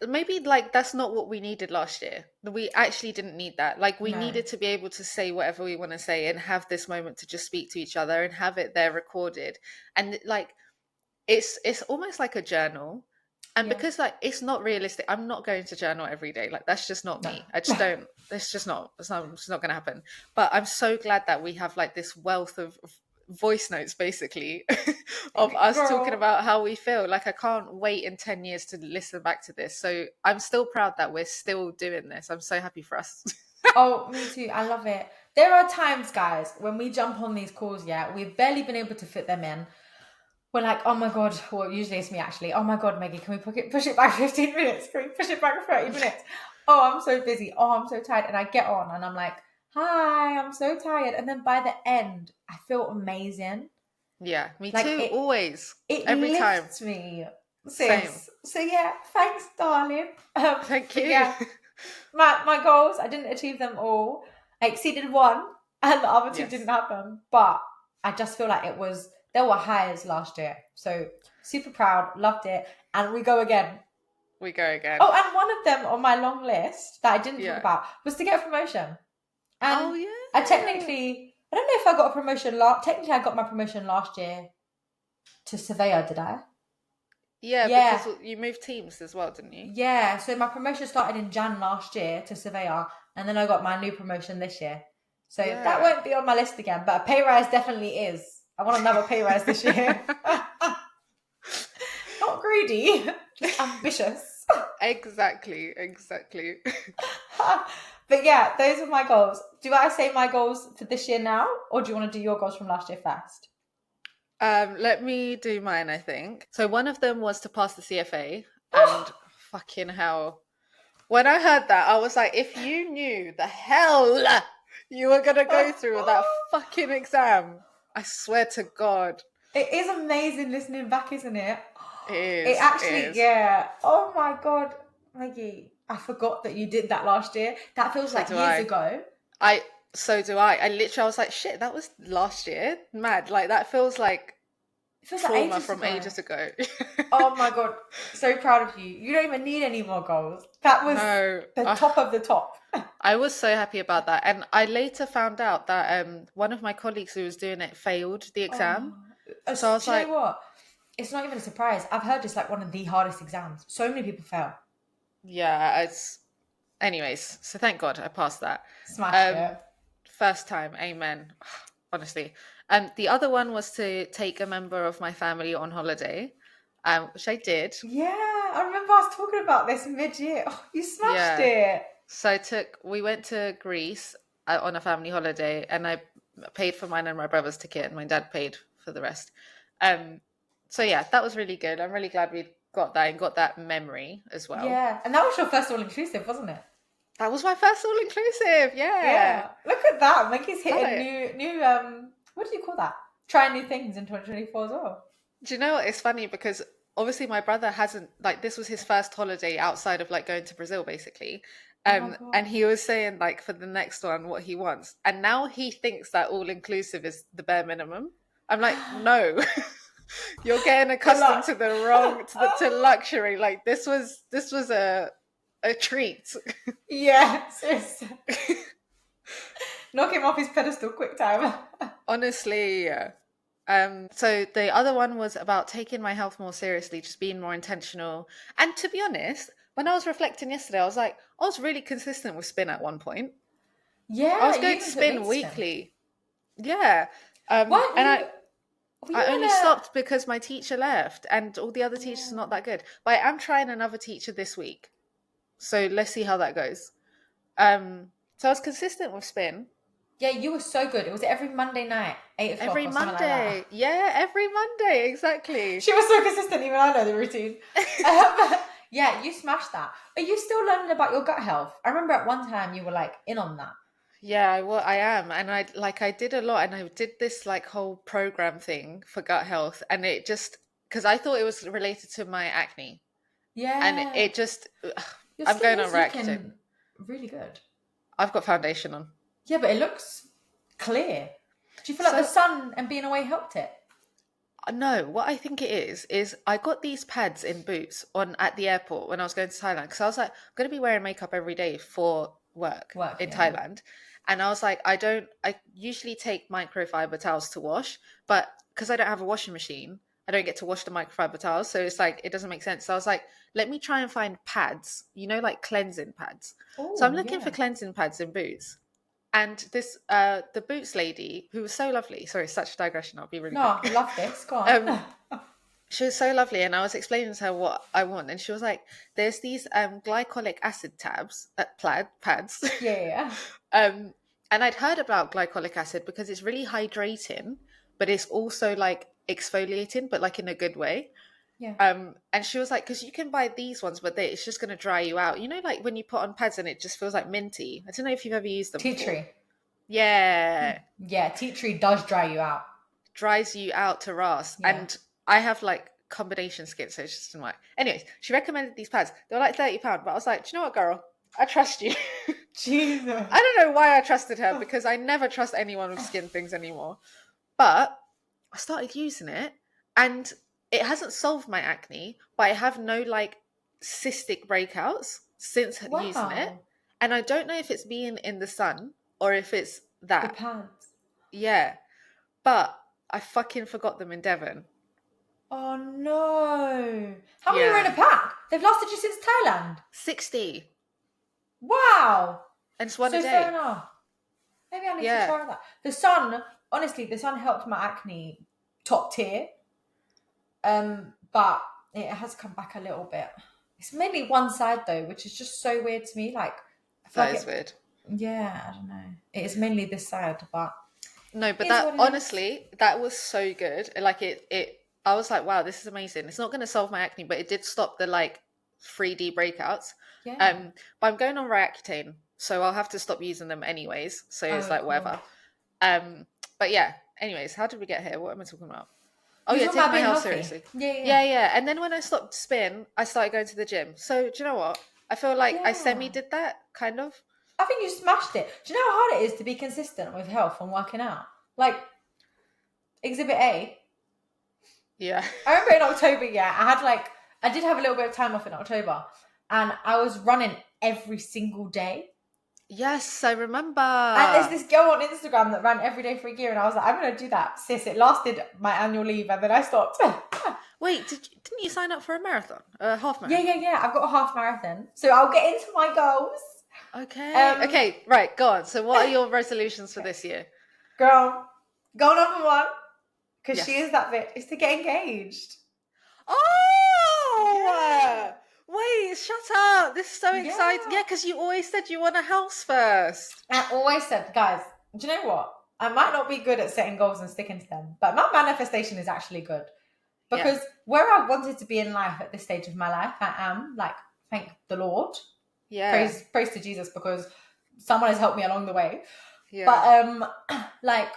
maybe like that's not what we needed last year. We actually didn't need that. Like we No. needed to be able to say whatever we want to say and have this moment to just speak to each other and have it there recorded. And like it's almost like a journal. And Yeah. because like it's not realistic, I'm not going to journal every day. Like that's just not No. me. I just don't. It's not going to happen. But I'm so glad that we have like this wealth of voice notes, basically, of us talking Girl. about how we feel. Like I can't wait in 10 years to listen back to this. So I'm still proud that we're still doing this. I'm so happy for us. Oh, me too. I love it. There are times, guys, when we jump on these calls, yeah, we've barely been able to fit them in. We're like, oh my God, well, usually it's me actually. Oh my God, Maggie, can we push it back 15 minutes? Can we push it back 30 minutes? Oh, I'm so busy. Oh, I'm so tired. And I get on and I'm like, hi, I'm so tired. And then by the end, I feel amazing. Yeah, me Like too. Always, it every time. lifts me, Same. sis. So yeah, thanks, darling. Thank But you. yeah, my goals, I didn't achieve them all. I exceeded one and the other two didn't Yes, happen. But I just feel like there were highs last year. So super proud, loved it. And we go again. we go again. Oh, and one of them on my long list that I didn't talk Yeah. about was to get a promotion. Oh And I yeah. technically, I don't know if I got a promotion technically I got my promotion last year to surveyor, did I? Yeah, Yeah. because you moved teams as well, didn't you? Yeah, so my promotion started in Jan last year to surveyor, and then I got my new promotion this year. So that Yeah. won't be on my list again, but a pay rise definitely is. I want another pay rise this year. Not greedy, just ambitious. Exactly, exactly. But yeah, those are my goals. Do I say my goals for this year now, or do you want to do your goals from last year first? Let me do mine, I think. So one of them was to pass the CFA, and fucking hell. When I heard that, I was like, if you knew the hell you were gonna go through with that fucking exam, I swear to God. It is amazing listening back, isn't it? It It is. It actually, is. yeah. Oh my God, Maggie, I forgot that you did that last year. That feels So like do years I. ago. I so do I. I literally I was like, shit, that was last year. Mad. Like that feels like It feels like trauma ages from ago. ages ago. Oh my God, so proud of you. You don't even need any more goals. That was No. the top of the top. I was so happy about that. And I later found out that one of my colleagues who was doing it failed the exam. Oh, So I was do you know like, what? It's not even a surprise. I've heard it's like one of the hardest exams. So many people fail. yeah, it's anyways, so thank God I passed that. Smashed Um it. First time, amen. Honestly. The other one was to take a member of my family on holiday, which I did. Yeah, I remember I was talking about this mid-year. Oh, you smashed Yeah. it. So we went to Greece on a family holiday, and I paid for mine and my brother's ticket, and my dad paid for the rest. Um, so yeah, that was really good. I'm really glad we got that and got that memory as well. Yeah, and that was your first all-inclusive, wasn't it? That was my first all inclusive. Yeah, Yeah, look at that. Mickey's love hitting it. new what do you call that? Trying new things in 2024 as well. Do you know what? It's funny because obviously my brother hasn't like this was his first holiday outside of like going to Brazil basically. Oh my And God. he was saying like for the next one what he wants. And now he thinks that all inclusive is the bare minimum. I'm like, no. You're getting Good accustomed luck. to the wrong to luxury. Like this was a treat. Yeah, seriously. Knock him off his pedestal, quick time. Honestly, yeah. So the other one was about taking my health more seriously, just being more intentional. And to be honest, when I was reflecting yesterday, I was like, I was really consistent with spin at one point. I Yeah, was you going to even took me spin to spin. weekly. Yeah. Weren't And you? Were I you only in a? stopped because my teacher left and all the other teachers are not Oh. that good. But I am trying another teacher this week. So let's see how that goes. So I was consistent with spin. Yeah, you were so good. It was every Monday night, 8 o'clock Every or something like that. Monday. Yeah, every Monday, exactly. She was so consistent, even I know the routine. Um, yeah, you smashed that. Are you still learning about your gut health? I remember at one time you were like in on that. Yeah, well, I am, and I did a lot, and I did this like whole program thing for gut health, and it just because I thought it was related to my acne, and Yeah, it just your I'm skin going on is Roaccutane. looking really good. I've got foundation on. Yeah, but it looks clear. Do you feel like the So sun and being away helped it? no, what I think it is I got these pads in Boots on at the airport when I was going to Thailand because I was like, I'm going to be wearing makeup every day for work Work, in yeah. Thailand, and I was like, I usually take microfiber towels to wash, but because I don't have a washing machine, I don't get to wash the microfiber towels, so it's like it doesn't make sense. So I was like, let me try and find pads, like cleansing pads. So I'm Oh, looking for yeah. cleansing pads in Boots. And this, the Boots lady, who was so lovely. Sorry, such a digression. I'll be really No, quick. love this. Go Um, on. she was so lovely, and I was explaining to her what I want, and she was like, "There's these glycolic acid tabs, pads." Yeah, yeah, um, and I'd heard about glycolic acid because it's really hydrating, but it's also like exfoliating, but like in a good way. yeah. And she was like, "Because you can buy these ones, but it's just going to dry you out. Like when you put on pads and it just feels like minty. I don't know if you've ever used them Tea before. tree. Yeah, Yeah, tea tree does dry you out. dries you out to Ras. Yeah. And I have like combination skin, so it just didn't work. Anyways, she recommended these pads. They were like £30, but I was like, do you know what, girl? I trust you. Jesus. I don't know why I trusted her because I never trust anyone with skin things anymore. But I started using it and it hasn't solved my acne, but I have no like cystic breakouts since using it. Wow. And I don't know if it's being in the sun or if it's The that. pants. Yeah. But I fucking forgot them in Devon. Oh no. How many were in Yeah. a pack? They've lasted you since Thailand. 60. Wow. And it's one a So fair day. enough. Maybe I need to Yeah. try that. The sun, honestly, the sun helped my acne top tier. But it has come back a little bit. It's mainly one side though, which is just so weird to me. Like I feel That like is it, weird. yeah, I don't know. It is mainly this side, but No, but it is that what it is. honestly, that was so good. Like it I was like, wow, this is amazing. It's not gonna solve my acne, but it did stop the like 3D breakouts. Yeah. But I'm going on Roaccutane, so I'll have to stop using them anyways. So it's Oh, like cool. whatever. But yeah, anyways, how did we get here? What am I talking about? Oh You yeah, talking taking about my being health healthy? seriously. Yeah, yeah, Yeah, yeah. And then when I stopped spin, I started going to the gym. So do you know what? I feel like I yeah. semi did that, kind of. I think you smashed it. Do you know how hard it is to be consistent with health and working out? Like Exhibit A. Yeah. I remember in October, yeah, I did have a little bit of time off in October, and I was running every single day. Yes, I And there's remember. this girl on Instagram that ran every day for a year, and I was like, I'm gonna do that, sis. It lasted my annual leave, and then I stopped. Wait, didn't you sign up for a marathon? A half Yeah, marathon? yeah, yeah. I've got a half marathon, so I'll get into my goals. Okay. Um, Okay, right, go on. So what are your resolutions for this year? girl, goal number one, because she Yes. is that bit, is to get engaged. Oh! Yeah, Wait, shut up. This is so exciting. yeah. Yeah, because you always said you want a house first. I always said, guys, do you know what? I might not be good at setting goals and sticking to them, but my manifestation is actually good. Yeah. Because where I wanted to be in life at this stage of my life, I am. Like, thank the Lord. Yeah. Praise to Jesus, because someone has helped me along the way. Yeah. But like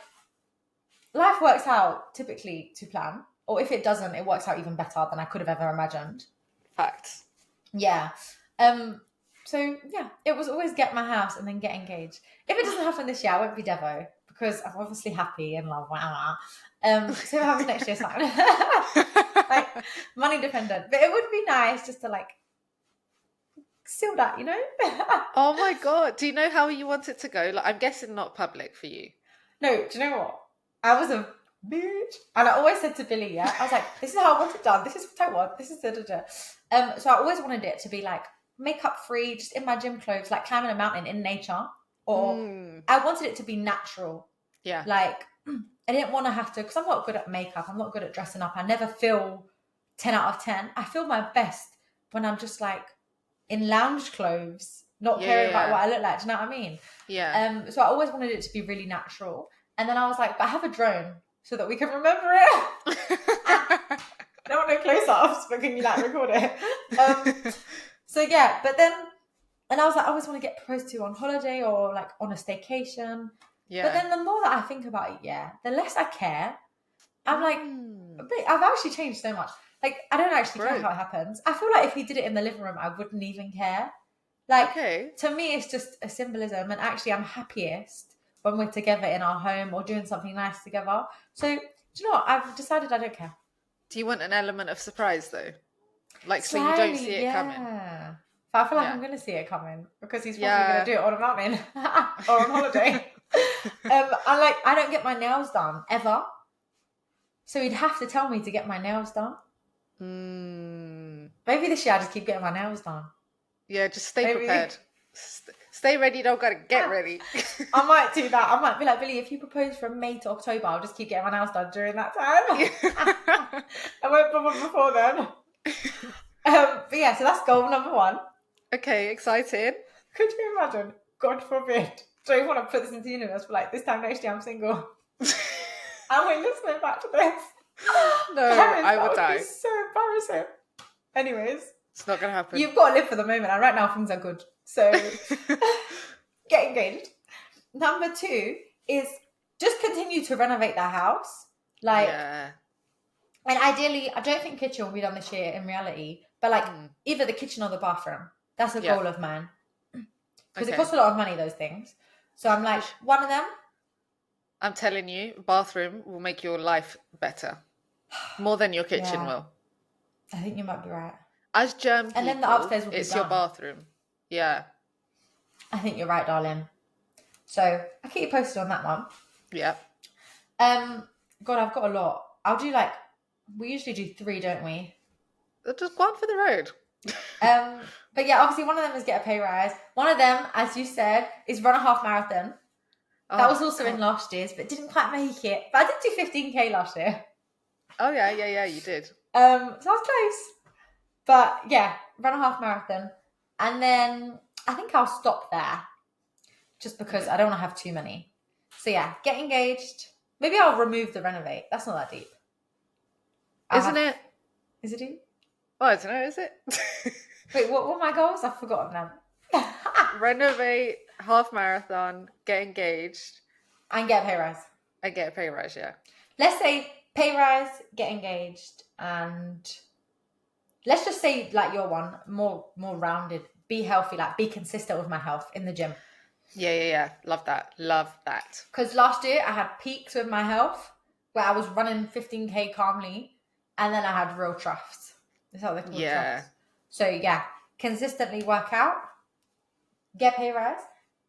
life works out typically to plan. Or if it doesn't, it works out even better than I could have ever imagined. Facts. Yeah. So yeah, it was always get my house and then get engaged. If it doesn't happen this year, I won't be Devo because I'm obviously happy and love. So what happens next year, fine. Like money dependent, but it would be nice just to like seal that, you know. Oh my God. Do you know how you want it to go? Like, I'm guessing not public for you. No, do you know what? I was a bitch, and I always said to Billy, yeah, I was like, this is how I want it done. This is what I want. This is da da da. So I always wanted it to be like makeup free, just in my gym clothes, like climbing a mountain in nature, or I wanted it to be natural. Yeah. Like I didn't want to have to, because I'm not good at makeup. I'm not good at dressing up. I never feel 10 out of 10. I feel my best when I'm just like in lounge clothes, not caring about what I look like. Do you know what I mean? Yeah. So I always wanted it to be really natural. And then I was like, but I have a drone so that we can remember it. I don't want no close-ups, but can you like record it? So yeah, but then, and I was like, I always want to get proposed to on holiday or like on a staycation. Yeah. But then the more that I think about it, yeah, the less I care. I'm like, but I've actually changed so much. Like, I don't actually care how it happens. I feel like if he did it in the living room, I wouldn't even care. Like, to me, it's just a symbolism. And actually, I'm happiest when we're together in our home or doing something nice together. So, do you know what? I've decided I don't care. Do you want an element of surprise, though? Like, so you don't see it coming? But I feel like I'm going to see it coming because he's probably going to do it on a mountain or on holiday. I don't get my nails done, ever. So he'd have to tell me to get my nails done. Maybe this year I just keep getting my nails done. Yeah, just stay prepared. Stay ready, don't gotta get ready. I might do that. I might be like, Billy, if you propose from May to October, I'll just keep getting my nails done during that time. I won't bother before then. But yeah, so that's goal number 1. Okay, excited. Could you imagine? God forbid. Do you want to put this into the universe for like this time next year I'm single? And we're listening back to this. No, I would die. Be so embarrassing. Anyways, it's not gonna happen. You've got to live for the moment, and right now things are good. So get engaged. Number 2 is just continue to renovate the house. Like, and ideally, I don't think kitchen will be done this year in reality, but like either the kitchen or the bathroom. That's a goal of mine. Because it costs a lot of money, those things. So I'm like, one of them. I'm telling you, bathroom will make your life better. More than your kitchen will. I think you might be right. As germ people, and then the upstairs will be it's done. Your bathroom. Yeah. I think you're right, darling. So I'll keep you posted on that one. Yeah. God, I've got a lot. I'll do like, we usually do 3, don't we? Just go on for the road. But yeah, obviously one of them is get a pay rise. One of them, as you said, is run a half marathon. That was also in last year's, but didn't quite make it. But I did do 15k last year. Oh yeah, you did. So I was close. But yeah, run a half marathon. And then I think I'll stop there. Just because I don't want to have too many. So yeah, get engaged. Maybe I'll remove the renovate. That's not that deep. Isn't it? Is it deep? Oh, I don't know, is it? Wait, what were my goals? I've forgotten them. Renovate, half marathon, get engaged. And get a pay rise. And get a pay rise, yeah. Let's say pay rise, get engaged, and let's just say like your one, more rounded, be healthy, like be consistent with my health in the gym. Yeah. Love that. Because last year I had peaks with my health where I was running 15k calmly, and then I had real troughs. That's how they call it, troughs. So yeah, consistently work out, get pay rise,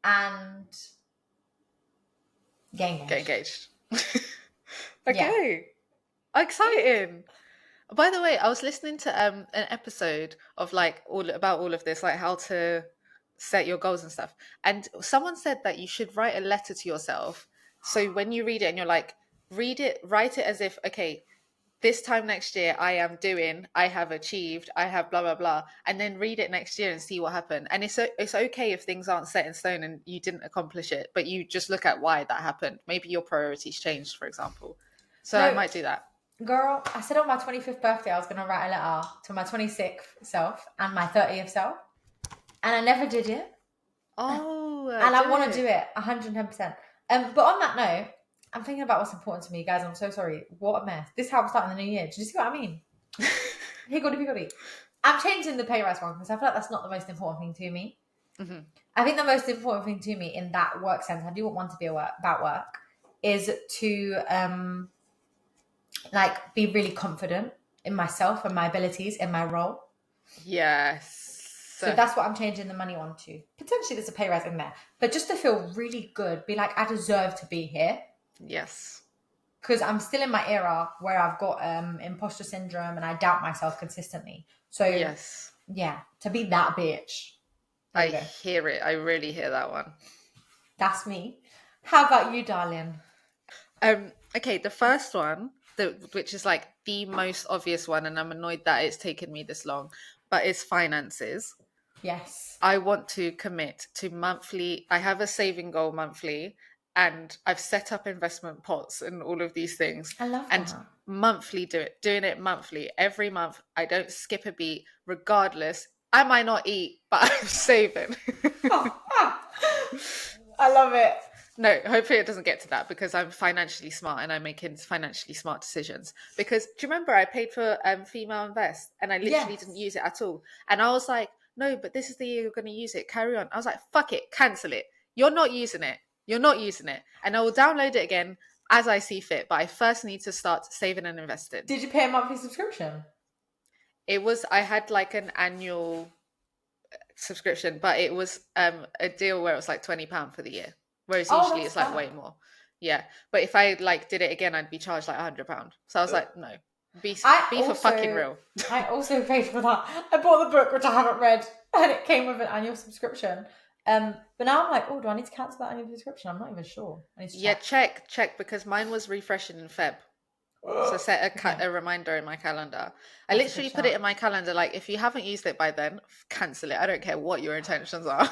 and get engaged. Okay. Yeah. Exciting. By the way, I was listening to an episode of like all of this, like how to set your goals and stuff. And someone said that you should write a letter to yourself. So when you read it and you're like, write it as if, okay, this time next year I have achieved, I have blah, blah, blah. And then read it next year and see what happened. And it's okay if things aren't set in stone and you didn't accomplish it, but you just look at why that happened. Maybe your priorities changed, for example. So I might do that. Girl, I said on my 25th birthday I was going to write a letter to my 26th self and my 30th self. And I never did it. Oh. And I want to do it 110%. But on that note, I'm thinking about what's important to me, guys. I'm so sorry. What a mess. This is how I'm starting the new year. Do you see what I mean? Higgledy. I'm changing the pay rise one because I feel like that's not the most important thing to me. Mm-hmm. I think the most important thing to me in that work sense, I do want one to be about work, is to like be really confident in myself and my abilities in my role. Yes. So that's what I'm changing the money on to. Potentially there's a pay rise in there, but just to feel really good, be like, I deserve to be here. Yes. Because I'm still in my era where I've got imposter syndrome and I doubt myself consistently. So Yes. yeah, to be that bitch. There I we go. hear it. I really hear that one. That's me. How about you, darling? Okay, the first one, which is like the most obvious one, and I'm annoyed that it's taken me this long, but it's finances. Yes. I want to commit to monthly. I have a saving goal monthly, and I've set up investment pots and all of these things. I love And that. monthly, doing it monthly every month. I don't skip a beat, regardless. I might not eat, but I'm saving. I love it. No, hopefully it doesn't get to that because I'm financially smart and I'm making financially smart decisions. Because do you remember I paid for Female Invest and I literally didn't Yes. use it at all? And I was like, no, but this is the year you're going to use it. Carry on. I was like, fuck it, cancel it. You're not using it. You're not using it. And I will download it again as I see fit. But I first need to start saving and investing. Did you pay a monthly subscription? I had like an annual subscription, but it was a deal where it was like £20 for the year, whereas Oh, usually that's it's like fab. way more. Yeah, but if I like did it again, I'd be charged like £100. So I was like, no, be I be for fucking also real. I also paid for that. I bought the book which I haven't read, and it came with an annual subscription. But now I'm like, oh, do I need to cancel that annual subscription? I'm not even sure. I need to Yeah, check. check because mine was refreshing in Feb. So set Okay, a reminder in my calendar. I that's a good literally put it shout. in my calendar like if you haven't used it by then, cancel it. I don't care what your intentions are.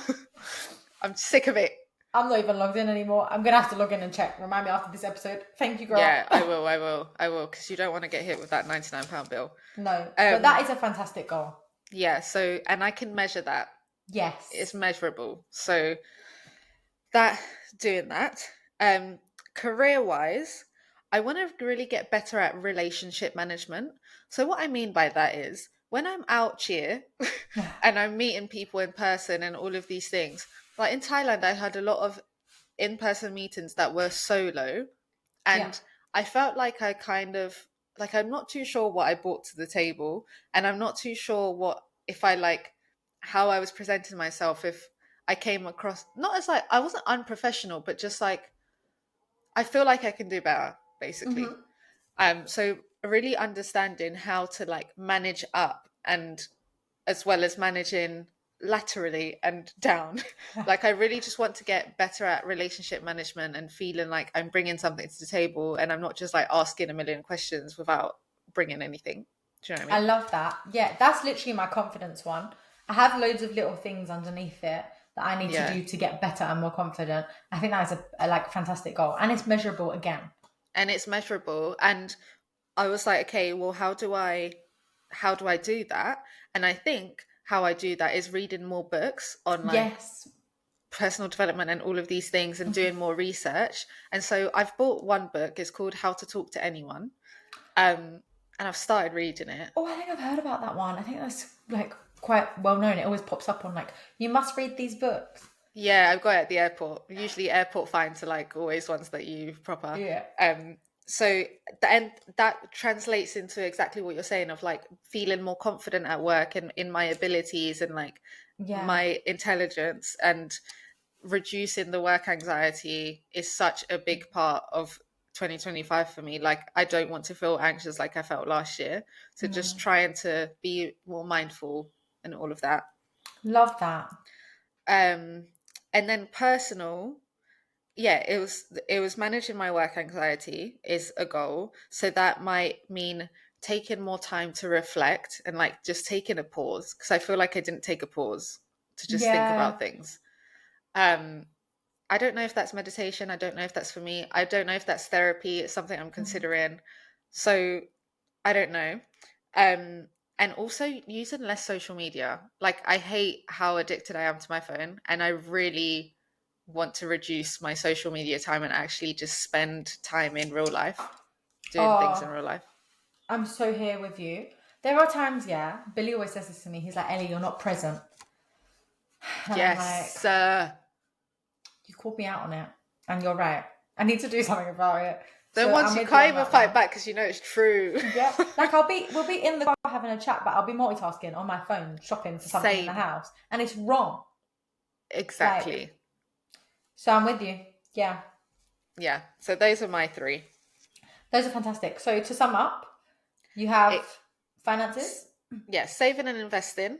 I'm sick of it. I'm not even logged in anymore. I'm gonna have to log in and check. Remind me after this episode. Thank you, girl. Yeah, I will, because you don't want to get hit with that £99 bill. No, but Um, that is a fantastic goal. yeah, so and I can measure that. It's Yes. measurable. So that doing that. Career wise, I want to really get better at relationship management. So what I mean by that is when I'm out here and I'm meeting people in person and all of these things. Like in Thailand, I had a lot of in-person meetings that were solo, Yeah. and I felt like I kind of like I'm not too sure what I brought to the table, and I'm not too sure what if I like how I was presenting myself, if I came across not as like I wasn't unprofessional, but just like I feel like I can do better, basically. Mm-hmm. So really understanding how to like manage up and as well as managing laterally and down. Like I really just want to get better at relationship management and feeling like I'm bringing something to the table and I'm not just like asking a million questions without bringing anything. Do you know what I I mean? love that. Yeah, that's literally my confidence one. I have loads of little things underneath it that I need to Yeah. do to get better and more confident. I think that is a like fantastic goal, and it's measurable again. And it's measurable. And I was like, okay, well, how do I do that? And I think how I do that is reading more books on like Yes. personal development and all of these things and doing more research. And so I've bought one book, it's called How to Talk to Anyone. And I've started reading it. Oh, I think I've heard about that one. I think that's like quite well known. It always pops up on like you must read these books. Yeah, I've got it at the airport. Usually airport finds are like always ones that you proper. Yeah. So and that translates into exactly what you're saying of like feeling more confident at work and in my abilities and like Yeah. my intelligence, and reducing the work anxiety is such a big part of 2025 for me. Like I don't want to feel anxious like I felt last year, so just No. trying to be more mindful and all of that. Love that. um and then personal, yeah, it was managing my work anxiety is a goal, so that might mean taking more time to reflect and like just taking a pause, because I feel like I didn't take a pause to just think Yeah. about things. um I don't know if that's meditation. I don't know if that's for me. I don't know if that's therapy. It's something I'm Mhm. considering. So I don't know. And also using less social media. Like I hate how addicted I am to my phone, and I really want to reduce my social media time and actually just spend time in real life, doing things in Oh, real life. I'm so here with you. There are times, yeah. Billy always says this to me. He's like, Ellie, you're not present. And I'm like, Yes. you called me out on it. And you're right. I need to do something about it. Then So once I'm you with you can't on even that fight one. back because you know it's true. Yeah, like we'll be in the car having a chat, but I'll be multitasking on my phone, shopping for something in the Same. house, and it's wrong. Like, Exactly. so I'm with you. Yeah, Yeah. So those are my three. those are fantastic. So to sum up, you have It, finances. yeah, saving and investing,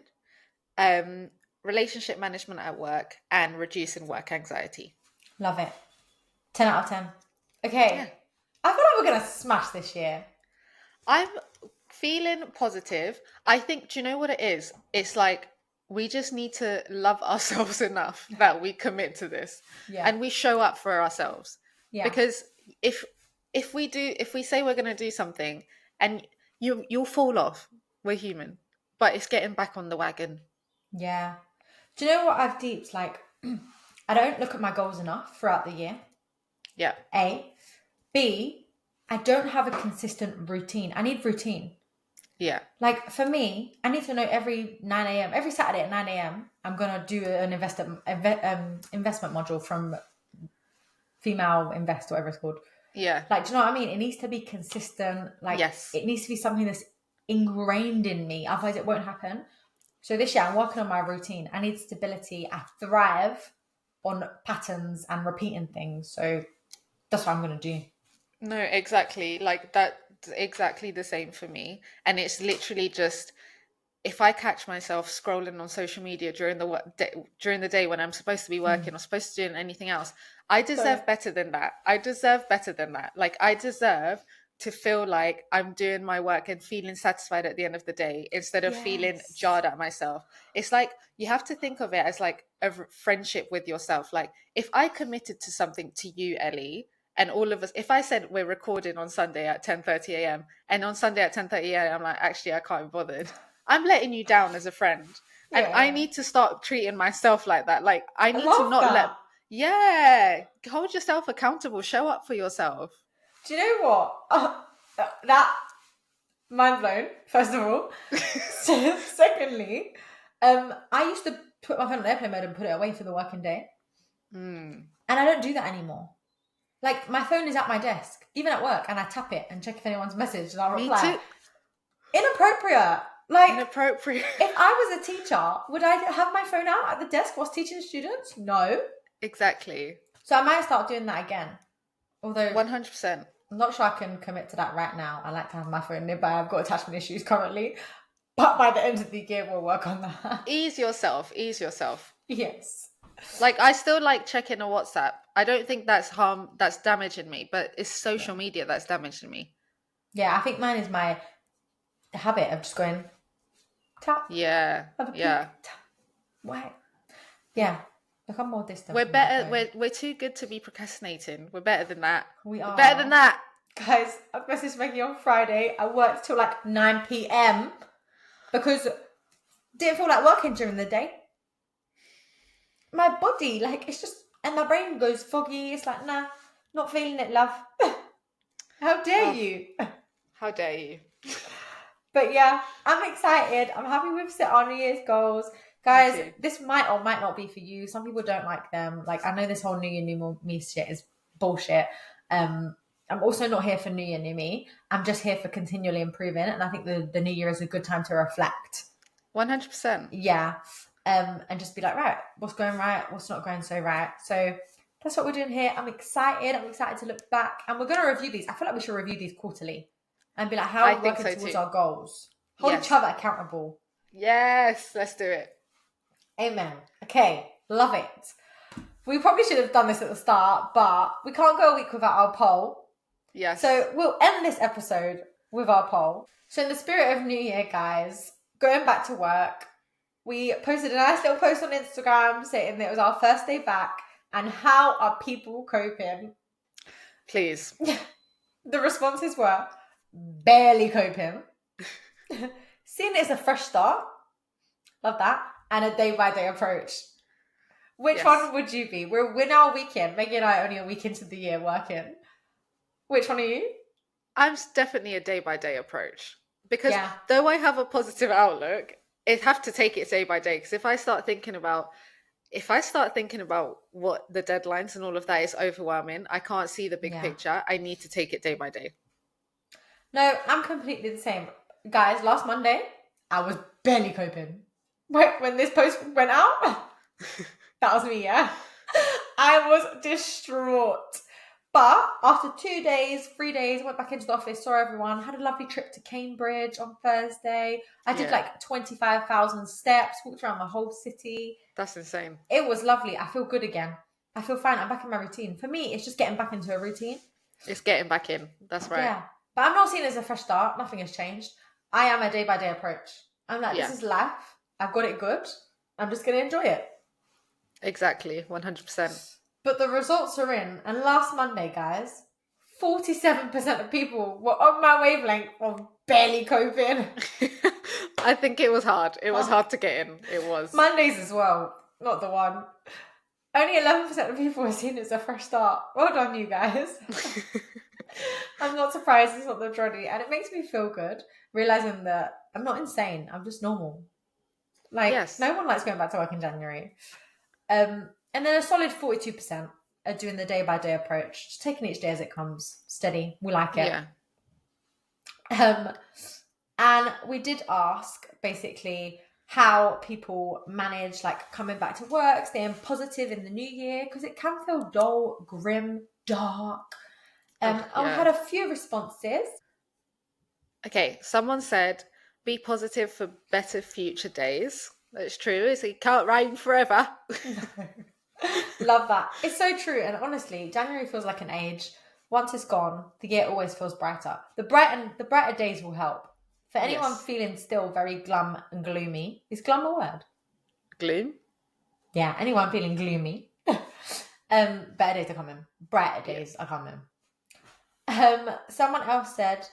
um, relationship management at work, and reducing work anxiety. Love it. 10 out of 10. Yeah. Okay, I feel like we're gonna smash this year. I'm feeling positive. I think, do you know what it is? It's like we just need to love ourselves enough that we commit to this Yeah, and we show up for ourselves. yeah, Because if if we say we're going to do something and you'll fall off, we're human. But it's getting back on the wagon. yeah. Do you know what I've deeped? Like, I don't look at my goals enough throughout the year. Yeah. A, B, I don't have a consistent routine. I need routine. Yeah. Like for me, I need to know every 9 a.m., every Saturday at 9 a.m., I'm going to do an investment module from Female Invest, whatever it's called. Yeah. Like, do you know what I mean? It needs to be consistent. Like, Yes. it needs to be something that's ingrained in me. Otherwise, it won't happen. So this year, I'm working on my routine. I need stability. I thrive on patterns and repeating things. So that's what I'm going to do. No, exactly. Like that, exactly the same for me. And it's literally just if I catch myself scrolling on social media during the during the day when I'm supposed to be working or supposed to be doing anything else, I So, deserve better than that. I deserve better than that. Like I deserve to feel like I'm doing my work and feeling satisfied at the end of the day instead of feeling yes. jarred at myself. It's like you have to think of it as like a friendship with yourself. Like if I committed to something to you, Ellie, and all of us, if I said we're recording on Sunday at 10:30 a.m. and on Sunday at 10:30 a.m. I'm like, actually, I can't be bothered. I'm letting you down as a friend. And I Yeah. need to start treating myself like that. Like I I need to love not let, that. yeah, hold yourself accountable, show up for yourself. Do you know what? That mind blown, first of all. So, secondly, I used to put my phone on airplane mode and put it away for the working day. Mm. And I don't do that anymore. Like, my phone is at my desk, even at work, and I tap it and check if anyone's messaged and I'll Me reply. too. Inappropriate. Like, Inappropriate. if I was a teacher, would I have my phone out at the desk whilst teaching students? No. Exactly. So I might start doing that again. Although 100%. I'm not sure I can commit to that right now. I like to have my phone nearby. I've got attachment issues currently. But by the end of the year, we'll work on that. Ease yourself. Ease yourself. Yes. Like I still like checking a WhatsApp. I don't think that's damaging me, but it's social media that's damaging me. Yeah, I think mine is my habit of just going tap, Yeah. have a peek, Yeah. tap, whack. Yeah, become more distant We're from my better. phone. We're too good to be procrastinating. We're better than that. We We're better than are. that. Guys, I messaged Maggie on Friday. I worked till like 9 p.m. because didn't feel like working during the day. My body, like, it's just, and my brain goes foggy. It's like, nah, not feeling it, love. How dare Oh, you? how dare you? But yeah, I'm excited. I'm happy we've set our New Year's goals. Me Guys, too. this might or might not be for you. Some people don't like them. Like, I know this whole New Year, New Me shit is bullshit. I'm also not here for New Year, New Me. I'm just here for continually improving. And I think the New Year is a good time to reflect. 100%. Yeah. And just be like, right, what's going right? What's not going so right? So that's what we're doing here. I'm excited. I'm excited to look back. And we're going to review these. I feel like we should review these quarterly and be like, how I are we think working so towards too. our goals? Hold each Yes. other accountable. Yes. Let's do it. Amen. Okay. Love it. We probably should have done this at the start, but we can't go a week without our poll. Yes. So we'll end this episode with our poll. So in the spirit of New Year, guys, going back to work, we posted a nice little post on Instagram saying that it was our first day back and how are people coping? Please. The responses were barely coping. Seeing it as a fresh start, love that, and a day-by-day approach. Which Yes. one would you be? We're now a weekend. Maggie and I are only a week into the year working. Which one are you? I'm definitely a day by day approach because Yeah. though I have a positive outlook, I have to take it day by day. Because if I start thinking about if I start thinking about what the deadlines and all of that is overwhelming, I can't see the big Yeah. picture. I need to take it day by day. No, I'm completely the same. Guys, last Monday, I was barely coping. When this post went out, that was me, yeah. I was distraught. But after 2 days, 3 days, I went back into the office, saw everyone, had a lovely trip to Cambridge on Thursday. I did Yeah. like 25,000 steps, walked around the whole city. That's insane. It was lovely. I feel good again. I feel fine. I'm back in my routine. For me, it's just getting back into a routine. It's getting back in. That's right. Yeah. But I'm not seeing it as a fresh start. Nothing has changed. I am a day by day approach. I'm like, Yeah. this is life. I've got it good. I'm just going to enjoy it. Exactly. 100%. But the results are in. And last Monday, guys, 47% of people were on my wavelength of barely coping. I think it was hard. It was hard to get in. It was. Mondays as well. Not the one. Only 11% of people were seeing it as a fresh start. Well done, you guys. I'm not surprised it's not the majority. And it makes me feel good realizing that I'm not insane. I'm just normal. Like, Yes. no one likes going back to work in January. And then a solid 42% are doing the day-by-day approach. Just taking each day as it comes. Steady. We like it. Yeah. And we did ask, basically, how people manage, like, coming back to work, staying positive in the new year, because it can feel dull, grim, dark. And we had a few responses. Okay, someone said, be positive for better future days. That's true. It can't rain forever. Love that. It's so true. And honestly, January feels like an age. Once it's gone, the year always feels brighter. The brighter days will help. For anyone feeling still very glum and gloomy, is glum a word? Gloom? Yeah, anyone feeling gloomy. Better days are coming. Brighter days are coming. Someone else said,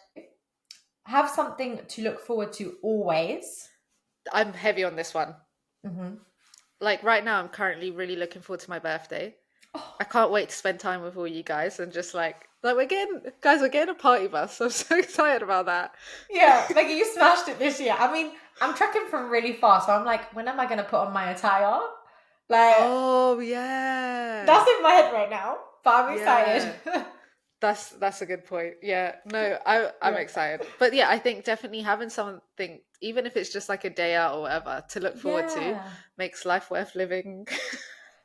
have something to look forward to always. I'm heavy on this one. Mm-hmm. Like right now, I'm currently really looking forward to my birthday. Oh. I can't wait to spend time with all you guys and just like we're getting a party bus. I'm so excited about that. Yeah, like you smashed it this year. I mean, I'm tracking from really far, so I'm like, when am I going to put on my attire? Like, oh yeah, that's in my head right now. But I'm excited. Yeah. That's a good point. Yeah, no, I'm excited. But yeah, I think definitely having something, even if it's just like a day out or whatever, to look forward to makes life worth living.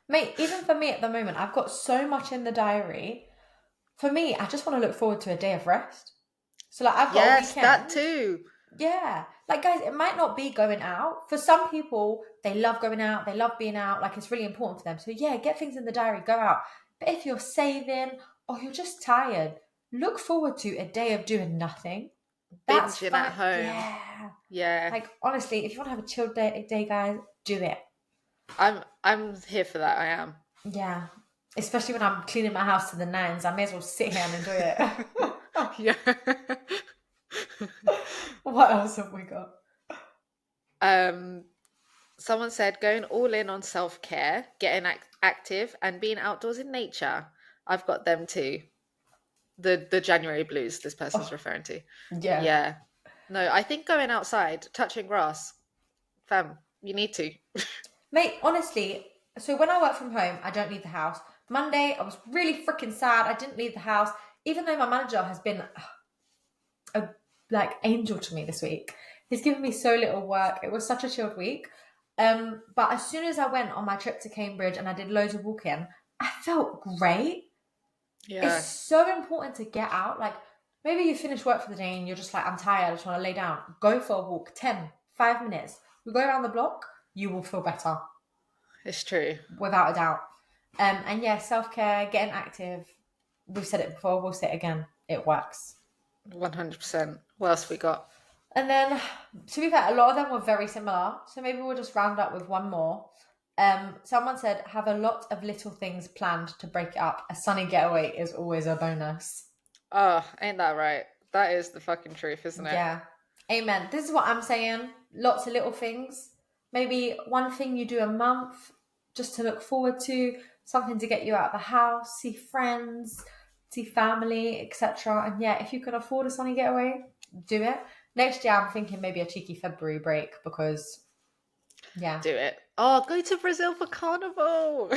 Mate, even for me at the moment, I've got so much in the diary. For me, I just want to look forward to a day of rest. So like I've got a weekend. That too. Yeah. Like guys, it might not be going out. For some people, they love going out, they love being out, like it's really important for them. So yeah, get things in the diary, go out. But if you're saving or you're just tired, look forward to a day of doing nothing. That's binging at home. Yeah. Yeah. Like honestly, if you want to have a chill day, guys, do it. I'm here for that. I am. Yeah. Especially when I'm cleaning my house to the nines, I may as well sit here and enjoy it. Yeah. What else have we got? Someone said going all in on self-care, getting active, and being outdoors in nature. I've got them too. The January blues this person's referring to. Yeah. Yeah. No, I think going outside, touching grass, fam, you need to. Mate, honestly, so when I work from home, I don't leave the house. Monday, I was really freaking sad. I didn't leave the house, even though my manager has been a angel to me this week. He's given me so little work. It was such a chilled week. But as soon as I went on my trip to Cambridge and I did loads of walking, I felt great. Yeah. It's so important to get out. Like maybe you finish work for the day and you're just like, I'm tired, I just want to lay down. Go for a walk, 5 minutes. We go around the block, you will feel better. It's true. Without a doubt. And yeah, self-care, getting active. We've said it before, we'll say it again. It works. 100%. What else we got? And then, to be fair, a lot of them were very similar. So maybe we'll just round up with one more. Someone said, have a lot of little things planned to break it up. A sunny getaway is always a bonus. Oh, ain't that right? That is the fucking truth, isn't it? Yeah. Amen. This is what I'm saying. Lots of little things. Maybe one thing you do a month just to look forward to. Something to get you out of the house, see friends, see family, etc. And yeah, if you can afford a sunny getaway, do it. Next year, I'm thinking maybe a cheeky February break because, yeah. Do it. Oh, go to Brazil for carnival.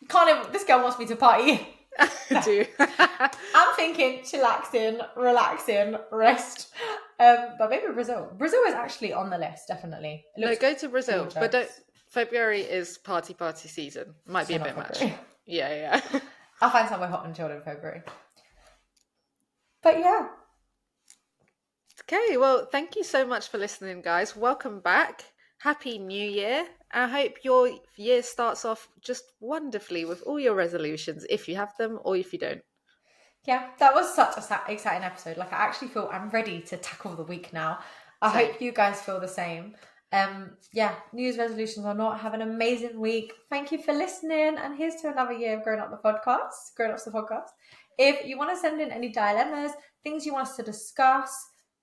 Can't even, this girl wants me to party. I do. I'm thinking chillaxing, relaxing, rest. But maybe Brazil. Brazil is actually on the list, definitely. It No, looks go to Brazil, but don't. gorgeous. February is party season. Might be So a not bit much. February. Yeah. I'll find somewhere hot and chilled in February. But yeah. Okay, well, thank you so much for listening, guys. Welcome back. Happy New Year. I hope your year starts off just wonderfully with all your resolutions, if you have them or if you don't. Yeah, that was such a exciting episode. Like, I actually feel I'm ready to tackle the week now. I Same. hope you guys feel the same. Yeah, New Year's resolutions or not, have an amazing week. Thank you for listening, and here's to another year of Grown Up the Podcast. Grown Ups the Podcast. If you want to send in any dilemmas, things you want us to discuss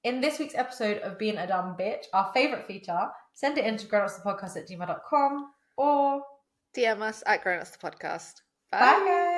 in this week's episode of Being a Dumb Bitch, our favorite feature, send it in to grownupspodcast@gmail.com or DM us at Grown Ups the Podcast. bye guys.